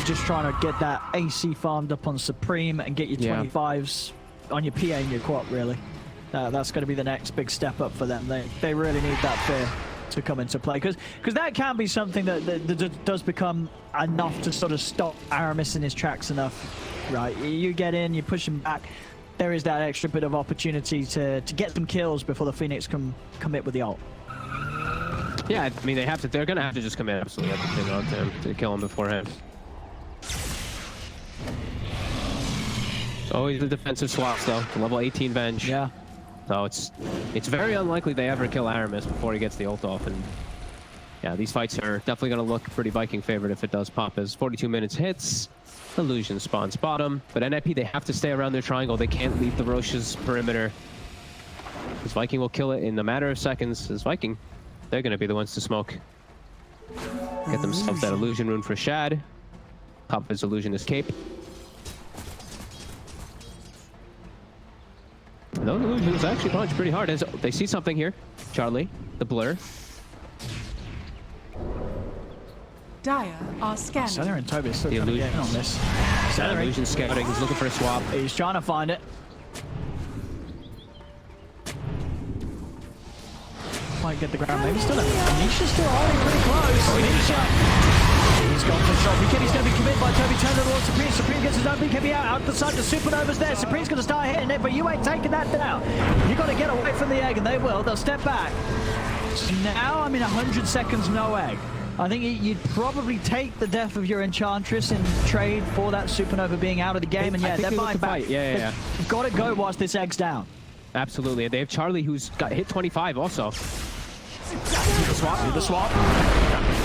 Speaker 5: just trying to get that AC farmed up on Supreme and get your 25s on your PA and your quad, really. That's going to be the next big step up for them. They really need that fear to come into play, because that can be something that does become enough to sort of stop Aramis in his tracks enough, right? You get in, you push him back. There is that extra bit of opportunity to get some kills before the Phoenix can commit with the ult.
Speaker 6: Yeah, I mean, they're going to have to just commit absolutely everything onto him to kill him beforehand. It's always the defensive swaps, though. The level 18 Venge.
Speaker 5: Yeah.
Speaker 6: So it's very unlikely they ever kill Aramis before he gets the ult off. And yeah, these fights are definitely going to look pretty Viking favored if it does pop, as 42 minutes hits. Illusion spawns bottom, but NIP, they have to stay around their triangle. They can't leave the Roche's perimeter, because Viking will kill it in a matter of seconds. As Viking, they're going to be the ones to smoke. Get themselves that illusion rune for Shad. Top of his illusion escape. Those illusions actually punch pretty hard as they see something here. Charlie, the blur.
Speaker 4: Dire are scanning.
Speaker 5: Center and Toby still
Speaker 6: The
Speaker 5: trying to get in
Speaker 6: illusions.
Speaker 5: on this.
Speaker 6: That illusion scouting. He's looking for a swap.
Speaker 5: He's trying to find it. Might get the ground. Maybe still. Anisha's still holding pretty close. Anisha. He's gone for shot. BKB's going to be committed by Toby. Turns towards Supreme. Supreme gets his own BKB out the side. The Supernova's there. Supreme's going to start hitting it, but you ain't taking that down. You got to get away from the egg, and they will. They'll step back. So now, I mean, 100 seconds, no egg. I think you'd probably take the death of your Enchantress in trade for that Supernova being out of the game, and yeah, they're buying back.
Speaker 6: Yeah.
Speaker 5: You've got to go whilst this egg's down.
Speaker 6: Absolutely. They have Charlie, who's got hit 25 also.
Speaker 5: Do the swap.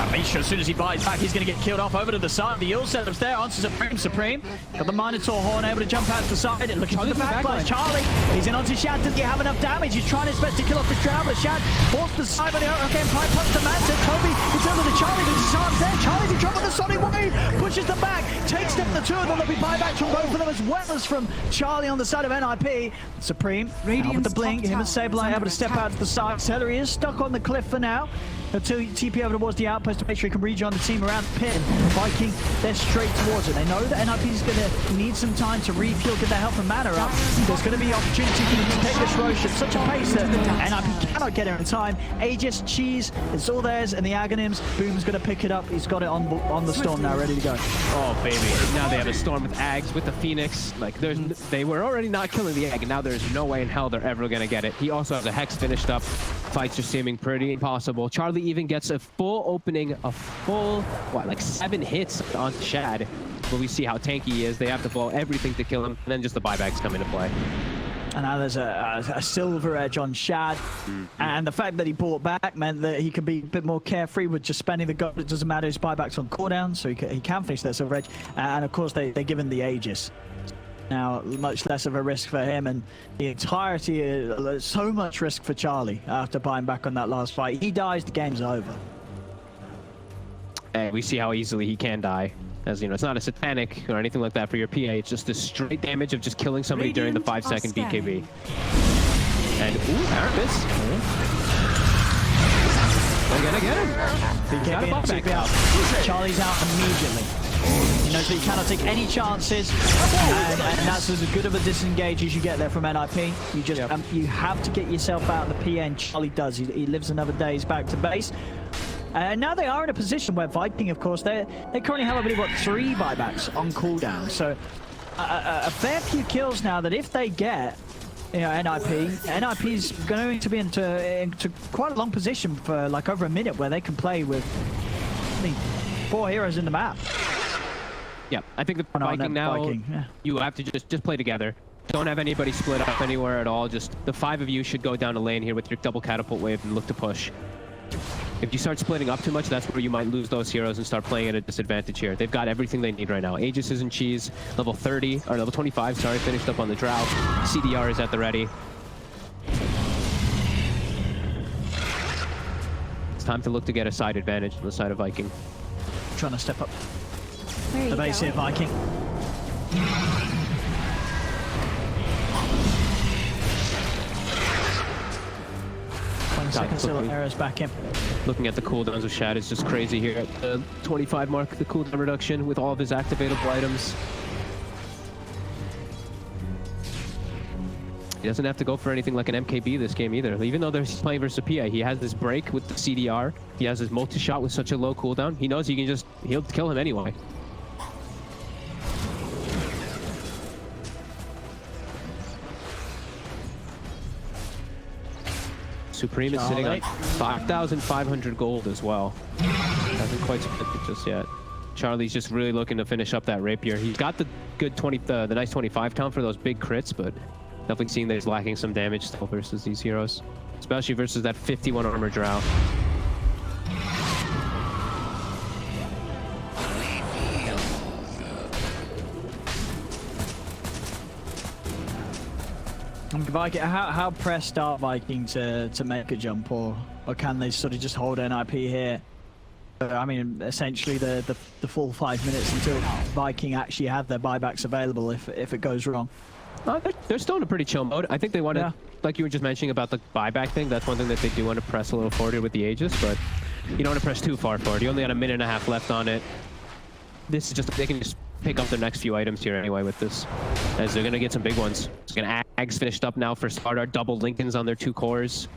Speaker 5: Amisha, as soon as he bites back, he's going to get killed off over to the side. The ult setup's there onto Supreme. Got the Minotaur Horn able to jump out to the side. And looking for the backline. Charlie, he's in onto Shad. Doesn't he have enough damage? He's trying his best to kill off the Drow, but Shad forced the side. But again, Pipe punch the Manta. Toby, it's over to Charlie. There's his arms there. Charlie, he dropped with the Sonic Wave. Pushes them back. Takes them, the two of them. There'll be buybacks from both of them, as well as from Charlie on the side of NIP. Supreme, out with the blink. Him and Saberlight able to step out to the side. Celery is stuck on the cliff for now. Until TP over towards the outpost to make sure he can rejoin the team around the pit. Viking, they're straight towards it. They know that NIP is going to need some time to refuel, get their health and mana up. There's going to be opportunity for them to take this Roche at such a pace that NIP cannot get it in time. Aegis, Cheese, it's all theirs, and the Aghanims. Boom's going to pick it up. He's got it on the Storm now, ready to go.
Speaker 6: Oh, baby. Now they have a Storm with Ags, with the Phoenix. Like, they were already not killing the Egg, and now there's no way in hell they're ever going to get it. He also has a Hex finished up. Fights are seeming pretty impossible. Charlie even gets a full opening, like 7 hits on Shad. But we see how tanky he is. They have to blow everything to kill him, and then just the buybacks come into play.
Speaker 5: And now there's a silver edge on Shad, and the fact that he bought back meant that he could be a bit more carefree with just spending the gold. It doesn't matter, his buybacks on cooldown, so he can finish that silver edge. And of course, they give him the Aegis. Now, much less of a risk for him, and the entirety, so much risk for Charlie after buying back on that last fight. He dies, the game's over.
Speaker 6: And we see how easily he can die. As you know, it's not a satanic or anything like that for your PA. It's just the straight damage of just killing somebody during the 5-second BKB. And, ooh, Aramis. They're gonna get him.
Speaker 5: BKB and TP out. Charlie's out immediately. You know, so you cannot take any chances, and that's as good of a disengage as you get there from NIP. You just you have to get yourself out of the PN. Charlie does. He lives another day. He's back to base. And now they are in a position where Viking, of course, they currently have, I believe, what, 3 buybacks on cooldown. So a fair few kills now that if they get, you know, NIP's going to be into quite a long position for like over a minute where they can play with, I mean, 4 heroes in the map.
Speaker 6: Yeah, I think the Viking now, you have to just play together. Don't have anybody split up anywhere at all. Just the 5 of you should go down a lane here with your double catapult wave and look to push. If you start splitting up too much, that's where you might lose those heroes and start playing at a disadvantage here. They've got everything they need right now. Aegis is in cheese, level 30, or level 25, sorry, finished up on the Drow. CDR is at the ready. It's time to look to get a side advantage on the side of Viking.
Speaker 5: Trying to step up
Speaker 7: Where are
Speaker 5: the
Speaker 7: you
Speaker 5: base here,
Speaker 7: going?
Speaker 5: Viking. Second still arrows back in.
Speaker 6: Looking at the cooldowns of Shad is just crazy here at the 25 mark, the cooldown reduction with all of his activatable items. He doesn't have to go for anything like an MKB this game either. Even though he's playing versus a PA, he has this break with the CDR. He has his multi-shot with such a low cooldown. He knows he'll kill him anyway. Supreme is sitting on 5,500 gold as well. Hasn't quite spent it just yet. Charlie's just really looking to finish up that rapier. He's got the good the nice 25 count for those big crits, but definitely seeing that he's lacking some damage still versus these heroes, especially versus that 51 armor Drow.
Speaker 5: Viking, how pressed are Viking to make a jump, or can they sort of just hold NIP here? I mean, essentially the full 5 minutes until Viking actually have their buybacks available if it goes wrong.
Speaker 6: They're still in a pretty chill mode. I think they want to, like you were just mentioning about the buyback thing, that's one thing that they do want to press a little forward with the Aegis, but you don't want to press too far forward. You only got a minute and a half left on it. This is just, they can just pick up their next few items here anyway with this, as they're going to get some big ones. It's going to Ags finished up now for Sparta, double Lincolns on their 2 cores.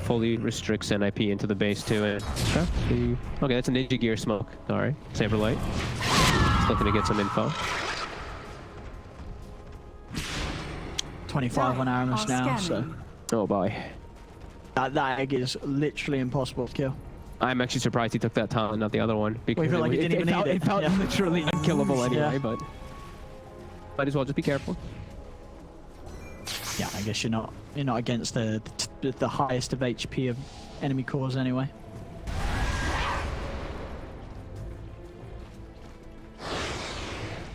Speaker 6: Fully restricts NIP into the base too. Okay, that's a Ninja Gear smoke. Alright, Saberlight. Just looking to get some info.
Speaker 5: 25 on Aramis now, so...
Speaker 6: Oh boy.
Speaker 5: That egg is literally impossible to kill.
Speaker 6: I'm actually surprised he took that talent, not the other one. Because
Speaker 5: we feel like he didn't even need it.
Speaker 6: It felt literally unkillable anyway, but... Might as well just be careful.
Speaker 5: Yeah, I guess you're not against the highest of HP of enemy cores anyway.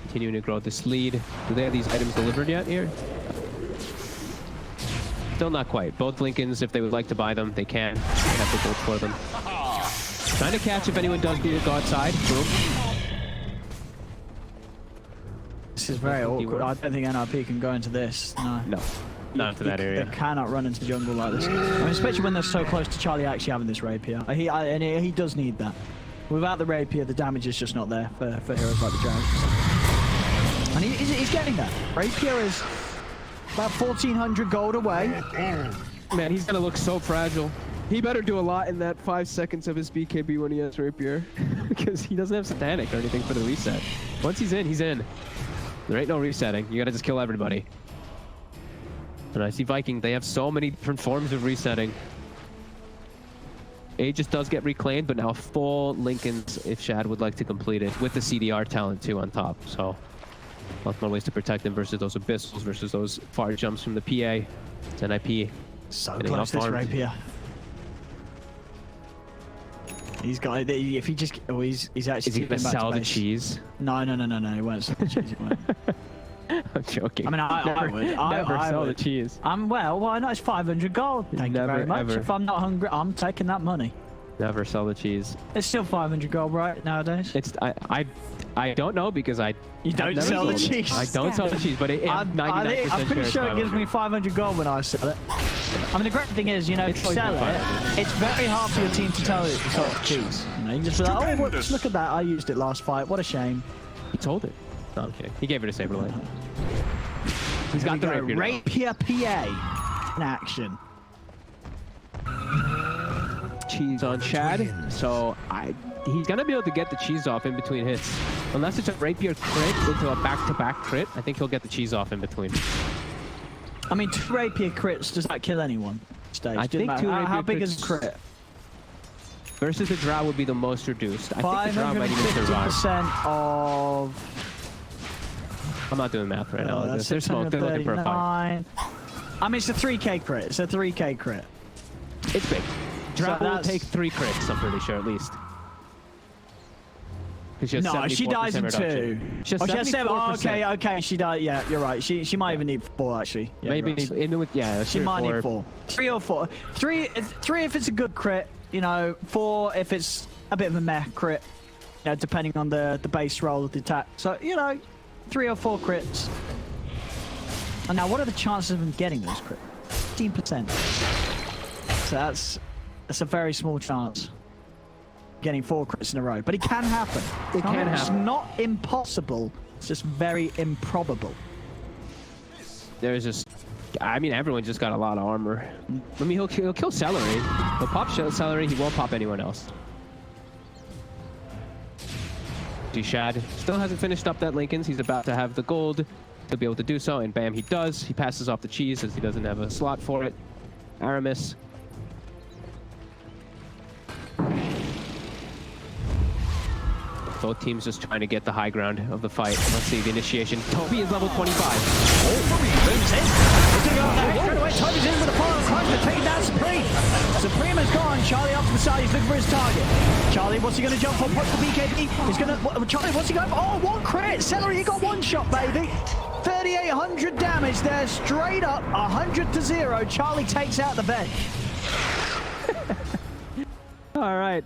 Speaker 6: Continuing to grow this lead. Do they have these items delivered yet here? Still not quite. Both Lincolns, if they would like to buy them, they can. They have the gold for them. Trying to catch if anyone does need to go outside. Boom.
Speaker 5: This is very awkward. I don't think NRP can go into this. No.
Speaker 6: Not into that area.
Speaker 5: They cannot run into jungle like this. I mean, especially when they're so close to Charlie actually having this rapier. He does need that. Without the rapier, the damage is just not there for heroes like the Dragons. And he's getting that. Rapier is about 1,400 gold away.
Speaker 6: Man, he's gonna look so fragile. He better do a lot in that 5 seconds of his BKB when he has rapier, because he doesn't have Satanic or anything for the reset. Once he's in, he's in. There ain't no resetting. You gotta just kill everybody. And I see Viking, they have so many different forms of resetting. Aegis does get reclaimed, but now full Lincolns if Shad would like to complete it, with the CDR talent too on top. So lots more ways to protect him versus those Abyssals, versus those far jumps from the PA. It's NIP.
Speaker 5: So close this rapier. He's got it. If he just... Oh, he's actually...
Speaker 6: Is he gonna sell the cheese?
Speaker 5: No. He won't sell the cheese. He won't.
Speaker 6: I'm joking.
Speaker 5: I mean, I would.
Speaker 6: Never sell the cheese.
Speaker 5: Well, why not? It's 500 gold. Thank you very much.
Speaker 6: Ever.
Speaker 5: If I'm not hungry, I'm taking that money.
Speaker 6: Never sell the cheese.
Speaker 5: It's still 500 gold, right, nowadays?
Speaker 6: It's I don't know because
Speaker 5: You don't
Speaker 6: I've never
Speaker 5: sell the
Speaker 6: sold it.
Speaker 5: cheese.
Speaker 6: I don't sell the cheese, but I'm 99%
Speaker 5: I'm pretty sure it gives
Speaker 6: 500.
Speaker 5: me 500 gold when I sell it. I mean, the great thing is, you know, if you
Speaker 6: always
Speaker 5: sell
Speaker 6: been
Speaker 5: it, it's very hard for your team to tell it's sold cheese. You know, you can just be like, oh, whoops, look at that, I used it last fight, what a shame.
Speaker 6: He told it. No, I'm kidding. He gave it to Saberlight. He's got the
Speaker 5: There we go,
Speaker 6: rapier.
Speaker 5: Rapier PA in action.
Speaker 6: Cheese on Chad, so he's gonna be able to get the cheese off in between hits. Unless it's a rapier crit into a back-to-back crit, I think he'll get the cheese off in between.
Speaker 5: I mean, 2 rapier crits, does that kill anyone? Stage?
Speaker 6: I think 2 rapier
Speaker 5: how big
Speaker 6: crits
Speaker 5: is a crit?
Speaker 6: Versus the Drow would be the most reduced. I think the Drow might even survive.
Speaker 5: 550% of...
Speaker 6: I'm not doing math right now.
Speaker 5: that's
Speaker 6: They're smoke. They're looking for a fight.
Speaker 5: 639. I mean, it's a 3k crit. It's a 3k crit.
Speaker 6: It's big. Drow will
Speaker 5: that's-
Speaker 6: take 3 crits, I'm pretty sure, at least.
Speaker 5: No, she dies in 2.
Speaker 6: She has
Speaker 5: Oh, she has 7. Oh,
Speaker 6: 74%.
Speaker 5: okay, she died. Yeah, you're right. She might even need 4, actually. Yeah,
Speaker 6: Maybe,
Speaker 5: you're right.
Speaker 6: yeah,
Speaker 5: She might need 4. 3 or 4. 3 if it's a good crit, you know, 4 if it's a bit of a meh crit, you know, depending on the base roll of the attack. So, you know, 3 or 4 crits. And now, what are the chances of him getting those crits? 15%. So that's a very small chance. Getting 4 crits in a row, but it can happen.
Speaker 6: It can happen.
Speaker 5: It's not impossible. It's just very improbable.
Speaker 6: There's just, I mean, everyone just got a lot of armor. I mean, he'll kill Celery. He'll pop Celery. He won't pop anyone else. Shad still hasn't finished up that Lincoln's. He's about to have the gold. He'll be able to do so, and bam, he does. He passes off the cheese as he doesn't have a slot for it. Aramis. Both teams just trying to get the high ground of the fight. Let's see the initiation. Toby is level 25.
Speaker 5: Moves in. He's gonna go out there straight away. Toby's in with the follow crunch to take down Supreme. Supreme is gone. Charlie off to the side. He's looking for his target. Charlie, what's he gonna jump for? Puts the BKB. He's gonna. Charlie, what's he going for? Oh, 1 crit. Celery, he got 1 shot, baby. 3,800 damage there, straight up, 100 to 0. Charlie takes out the bench.
Speaker 6: All right.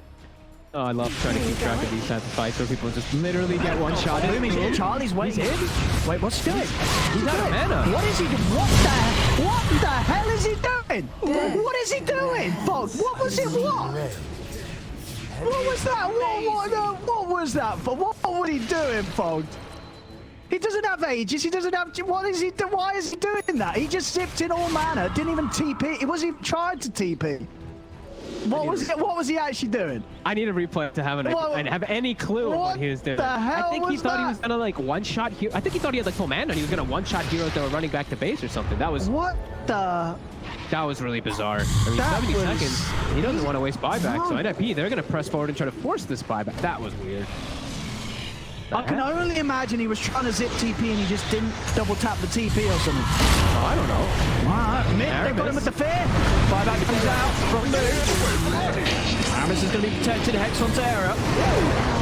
Speaker 6: Oh, I love trying to keep track of these types of fights where people just literally get 1 shot.
Speaker 5: Charlie's waiting. Wait, what's he doing?
Speaker 6: He's out of mana.
Speaker 5: What is he doing? What the hell is he doing? What is he doing? Fog, what was it? What? What was that? What was that for? What was he doing, Fog? He doesn't have ages. He doesn't have. What is he? Why is he doing that? He just zipped in all mana. Didn't even TP. He wasn't even trying to TP. What was he actually doing?
Speaker 6: I need a replay to have and have any clue of what he was doing.
Speaker 5: What the hell
Speaker 6: I think he
Speaker 5: was
Speaker 6: thought
Speaker 5: that?
Speaker 6: he was gonna like 1-shot hero. I think he thought he had like full mana and he was gonna 1-shot heroes that were running back to base or something. That was
Speaker 5: What the?
Speaker 6: that was really bizarre. I mean,
Speaker 5: That
Speaker 6: 70
Speaker 5: was-
Speaker 6: seconds. He doesn't want to waste buyback, so
Speaker 5: No.
Speaker 6: NIP they're gonna press forward and try to force this buyback. That was weird.
Speaker 5: I can only imagine he was trying to zip TP and he just didn't double tap the TP or something.
Speaker 6: Oh, I don't know.
Speaker 5: Alright, mid, they got him with the fear. Buyback comes out from move. Aramis is going to be protected. Hex on Terra.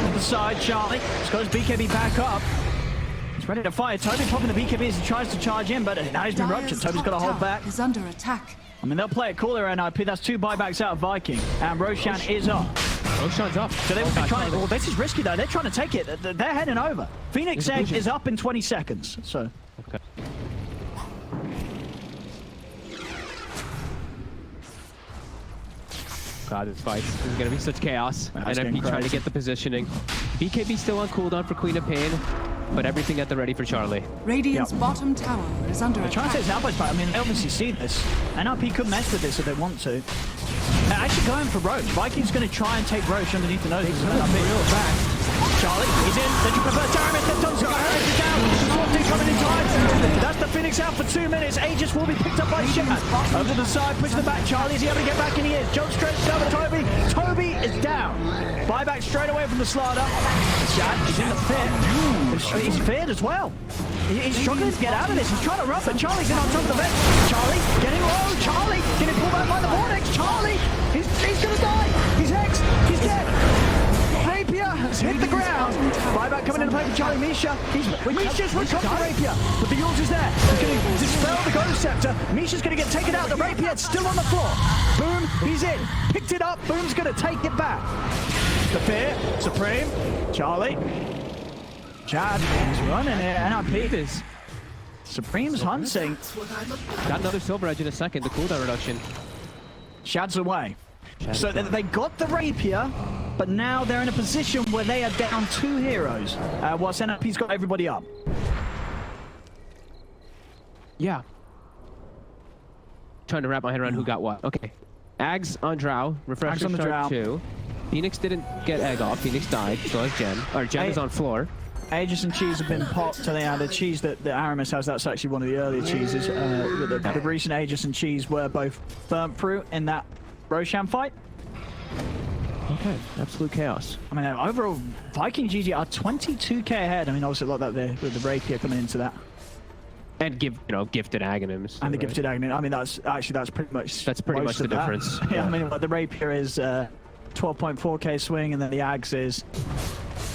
Speaker 5: On the side, Charlie. He's got his BKB back up. He's ready to fire. Toby popping the BKB as he tries to charge in, but now he's been ruptured. Toby's got to hold back.
Speaker 4: Is under attack.
Speaker 5: I mean, they'll play it cool there, NIP. That's 2 buybacks out of Viking. And Roshan is up.
Speaker 6: Roshan's up.
Speaker 5: So they're trying. Well, this is risky though. They're trying to take it. They're heading over. Phoenix Edge is up in 20 seconds. So.
Speaker 6: Okay. God, this fight. This is gonna be such chaos.
Speaker 5: That's
Speaker 6: NIP
Speaker 5: getting
Speaker 6: trying to
Speaker 5: crazy.
Speaker 6: get the positioning. BKB still on cooldown for Queen of Pain, but everything at the ready for Charlie.
Speaker 4: Radiant's bottom tower is under
Speaker 5: They're trying to
Speaker 4: attack.
Speaker 5: take his outpost back. I mean, they obviously see this. NRP could mess with this if they want to. They're actually going for Roche. Viking's going to try and take Roche underneath the nose. He's real fast. Charlie, he's in. They prefer Aramis. They've done so. Aramis is down. Swapting coming in time. That's the Phoenix out for 2 minutes. Aegis will be picked up by Shad. Over to the side, push the back. Charlie, is he able to get back? And he is. Jump straight over Toby. Toby is down. Buyback straight away from the Slaughter. Shad is in the pit. He's feared as well. He's struggling to get out of this. He's trying to run, but Charlie's in on top of the bench. Charlie getting low. Charlie getting pulled back by the Vortex. Charlie, he's going to die. He's hexed. He's dead. Rapier has hit the ground. Buyback coming into play for Charlie. Misha's recovered the rapier, but the Yules is there. He's going to dispel the Ghost Scepter. Misha's going to get taken out. The rapier, it's still on the floor. Boom, he's in. Picked it up. Boom's going to take it back. The Fear, Supreme, Charlie. Chad, he's running it. NIP is. Supreme's hunting.
Speaker 6: Got another Silver Edge in a second, the cooldown reduction.
Speaker 5: Shad's away. So they got the rapier, but now they're in a position where they are down 2 heroes. Whilst NIP's got everybody up.
Speaker 6: Yeah. Trying to wrap my head around who got what. Okay. Ags on Drow. Refresher
Speaker 5: Ags on the
Speaker 6: start
Speaker 5: Drow.
Speaker 6: 2. Phoenix didn't get Egg off. Phoenix died. So has Jen. Or Jen is on floor.
Speaker 5: Aegis and Cheese have been popped, so they had a cheese that Aramis has. That's actually one of the earlier cheeses. The recent Aegis and Cheese were both burnt through in that Roshan fight.
Speaker 6: Okay, absolute chaos.
Speaker 5: I mean, overall, Viking GG are 22k ahead. I mean, obviously, a lot of that with the rapier coming into that.
Speaker 6: And gifted Aghanims.
Speaker 5: And the gifted Aghanim. I mean, that's pretty much.
Speaker 6: That's pretty much the difference.
Speaker 5: Yeah, I mean, the rapier is 12.4k swing, and then the Ags is.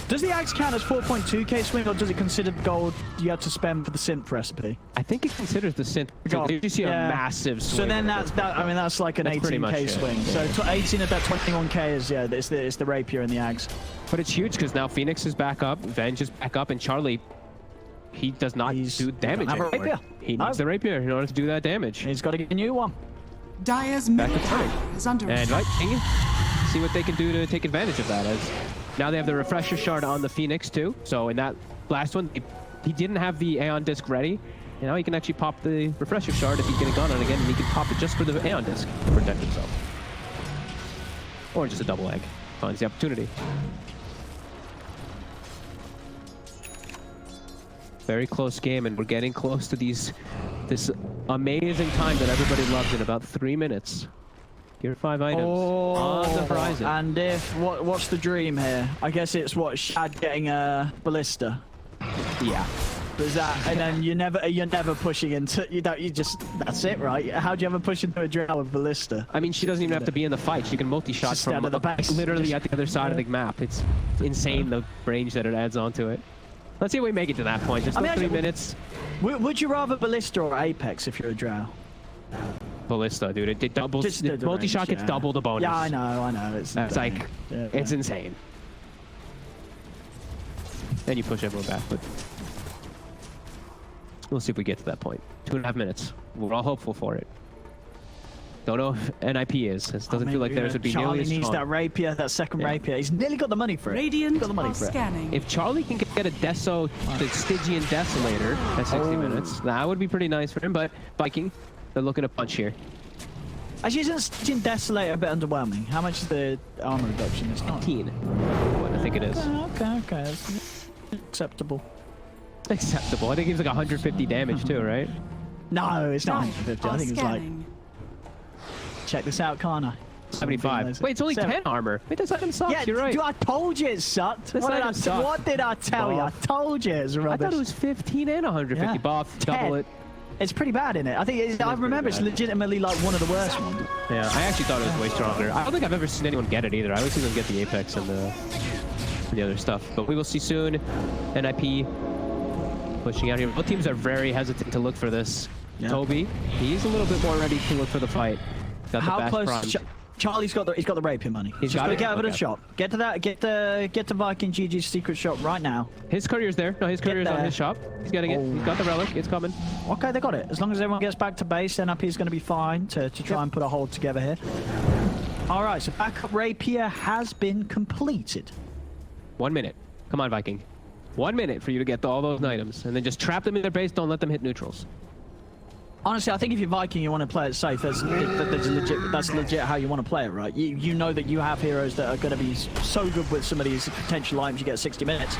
Speaker 5: Does the Ags count as 4.2k swing, or does it consider gold you have to spend for the synth recipe?
Speaker 6: I think it considers the synth. So you see a massive swing.
Speaker 5: So then that's like an 18k swing. So 18 of that 21k is it's the rapier and the Ags.
Speaker 6: But it's huge because now Phoenix is back up, Venge is back up, and Charlie, he does not do damage anymore. He needs the rapier in order to do that damage.
Speaker 5: He's got to get a new one.
Speaker 4: Dire's middle tower is under
Speaker 6: and
Speaker 4: attack.
Speaker 6: see what they can do to take advantage of that. As now they have the refresher shard on the Phoenix too. So in that last one, he didn't have the Aeon disc ready. And now he can actually pop the refresher shard if he's getting gone on again, and he can pop it just for the Aeon disc to protect himself. Or just a double egg. Finds the opportunity. Very close game, and we're getting close to this amazing time that everybody loves in about 3 minutes. Gear 5 items on the horizon.
Speaker 5: And what's the dream here? I guess it's Shad getting a ballista.
Speaker 6: Yeah.
Speaker 5: Is that, and then you're never pushing into that's it, right? How do you ever push into a Drow with ballista?
Speaker 6: I mean, she doesn't even have to be in the fight. She can multi-shot from literally at the other side of the map. It's insane the range that it adds onto it. Let's see if we make it to that point. Just 3 minutes.
Speaker 5: Would you rather ballista or Apex if you're a Drow?
Speaker 6: Ballista, dude. It doubles. Multi-shot gets double the bonus.
Speaker 5: Yeah, I know. It's
Speaker 6: it's insane. Then you push everyone back, but we'll see if we get to that point. 2.5 minutes. We're all hopeful for it. Don't know if NIP is. It doesn't feel like theirs would be nearly as strong.
Speaker 5: Charlie needs that rapier, that second rapier. He's nearly got the money for it.
Speaker 4: Radiant scanning.
Speaker 6: If Charlie can get a Deso, the Stygian Desolator at 60 minutes, that would be pretty nice for him. But Viking, they're looking to punch here.
Speaker 5: Actually, isn't Stygian Desolator a bit underwhelming? How much is the armor reduction? It's not
Speaker 6: 15. I think it is.
Speaker 5: Okay. That's acceptable.
Speaker 6: Acceptable. I think he's like 150 damage too, right?
Speaker 5: No, it's not 150. I think it's like. Check this out, can't I?
Speaker 6: 75. Wait, it's only 10 armor. Wait, this item sucks.
Speaker 5: Yeah,
Speaker 6: you're right.
Speaker 5: I told you it sucked. What did I tell you? I told you it's rubbish.
Speaker 6: I thought it was 15 and 150 buff. Double it.
Speaker 5: It's pretty bad, isn't it? I think I remember it's legitimately like one of the worst ones.
Speaker 6: Yeah, I actually thought it was way stronger. I don't think I've ever seen anyone get it either. I always see them get the Apex and the other stuff. But we will see soon. NIP pushing out here. Both teams are very hesitant to look for this. Yeah. Toby, he's a little bit more ready to look for the fight. Got
Speaker 5: How close? Charlie's got the rapier money. He's got to get over the shop. Get to that. Get to Viking GG's secret shop right now.
Speaker 6: His courier's there. No, his courier's on his shop. He's getting it. He's got the relic. It's coming.
Speaker 5: Okay, they got it. As long as everyone gets back to base, NIP is going to be fine to try and put a hold together here. All right, so backup rapier has been completed.
Speaker 6: 1 minute. Come on, Viking. 1 minute for you to get all those items, and then just trap them in their base. Don't let them hit neutrals.
Speaker 5: Honestly, I think if you're Viking, you want to play it safe. That's legit how you want to play it, right? You know that you have heroes that are going to be so good with some of these potential items. You get 60 minutes.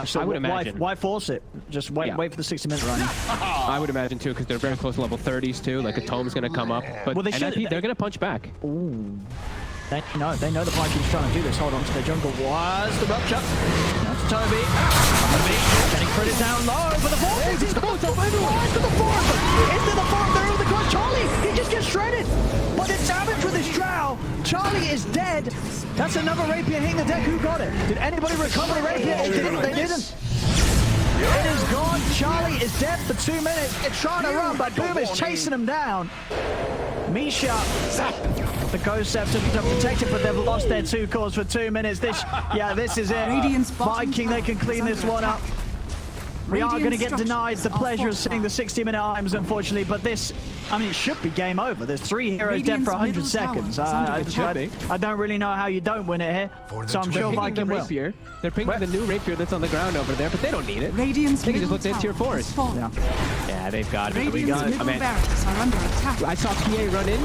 Speaker 5: So
Speaker 6: I would imagine.
Speaker 5: Why force it? Just wait for the 60-minute run.
Speaker 6: I would imagine too, because they're very close to level 30s too. Like a tome's going to come up, but well, they're going to punch back.
Speaker 5: Ooh. They know the Vikings trying to do this. Hold on to the jungle. Was the rupture? That's Toby. Getting credit down low, but the Vortex is close up everyone into the fourth! Into the fourth, they're over the cross. Charlie, he just gets shredded! But the damage with his Drow, Charlie is dead! That's another Rapier hitting the deck. Who got it? Did anybody recover the Rapier? They didn't. It is gone. Charlie is dead for 2 minutes. It's trying to run, but Boom is chasing him down. Misha, the Ghost Scepter to protect it, but they've lost their 2 cores for 2 minutes. This is it.
Speaker 4: Radiant's bottom
Speaker 5: Viking, they can
Speaker 4: tower
Speaker 5: clean
Speaker 4: is
Speaker 5: this
Speaker 4: under
Speaker 5: one up.
Speaker 4: attack.
Speaker 5: We are going to
Speaker 4: Radiant
Speaker 5: get denied the
Speaker 4: structures
Speaker 5: pleasure
Speaker 4: are
Speaker 5: of seeing the 60-minute items, unfortunately, but this, I mean, it should be game over. There's 3 heroes dead for 100
Speaker 4: Radiant's middle
Speaker 5: seconds.
Speaker 4: tower is under
Speaker 5: I don't really know how you don't win it here, so I'm sure Viking will.
Speaker 6: Rapier. They're picking the new Rapier that's on the ground over there, but they don't need it.
Speaker 4: Radiant's
Speaker 6: They can just
Speaker 4: middle
Speaker 6: look at tier
Speaker 4: tower
Speaker 6: 4s.
Speaker 4: has fallen.
Speaker 6: Yeah, they've got it.
Speaker 4: Radiant's middle barracks are under attack.
Speaker 6: I saw PA run in,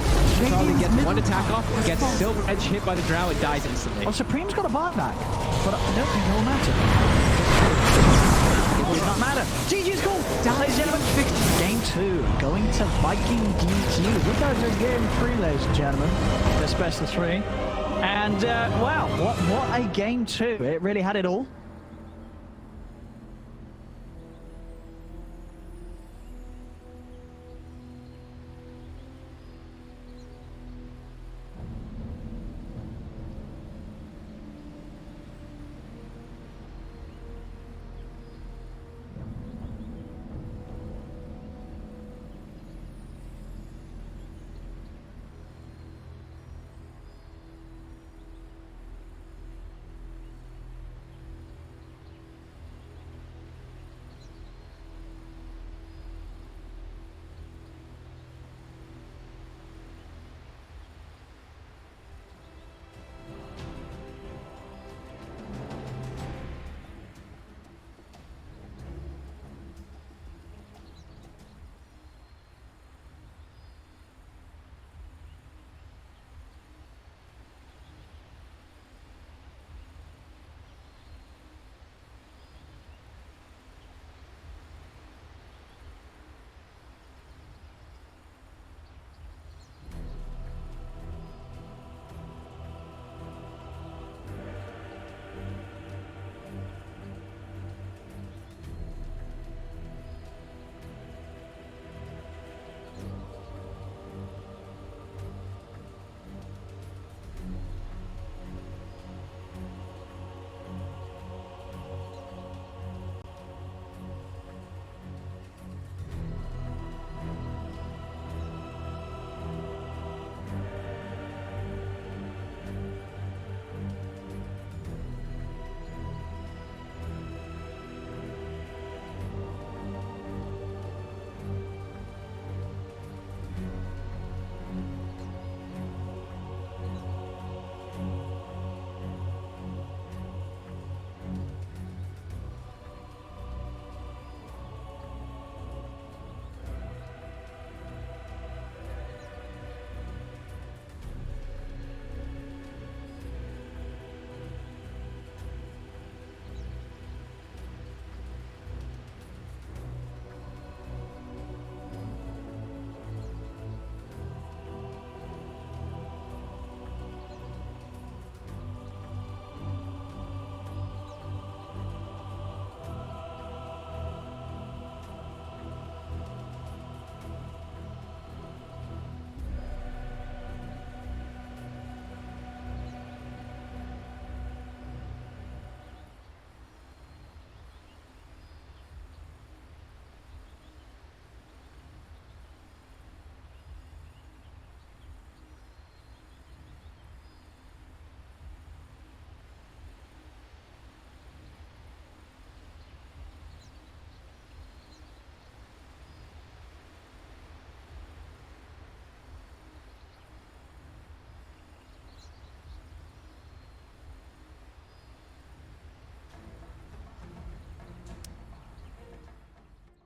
Speaker 6: probably gets one attack off, gets Silver Edge hit by the Drow and dies instantly.
Speaker 5: Well, Supreme's got a buyback, but I don't think it will matter. It will not matter. GG's cool. Ladies and gentlemen, game 2 going to Viking DQ. We go to game 3, ladies and gentlemen. This best of 3. And, wow, what a game 2. It really had it all.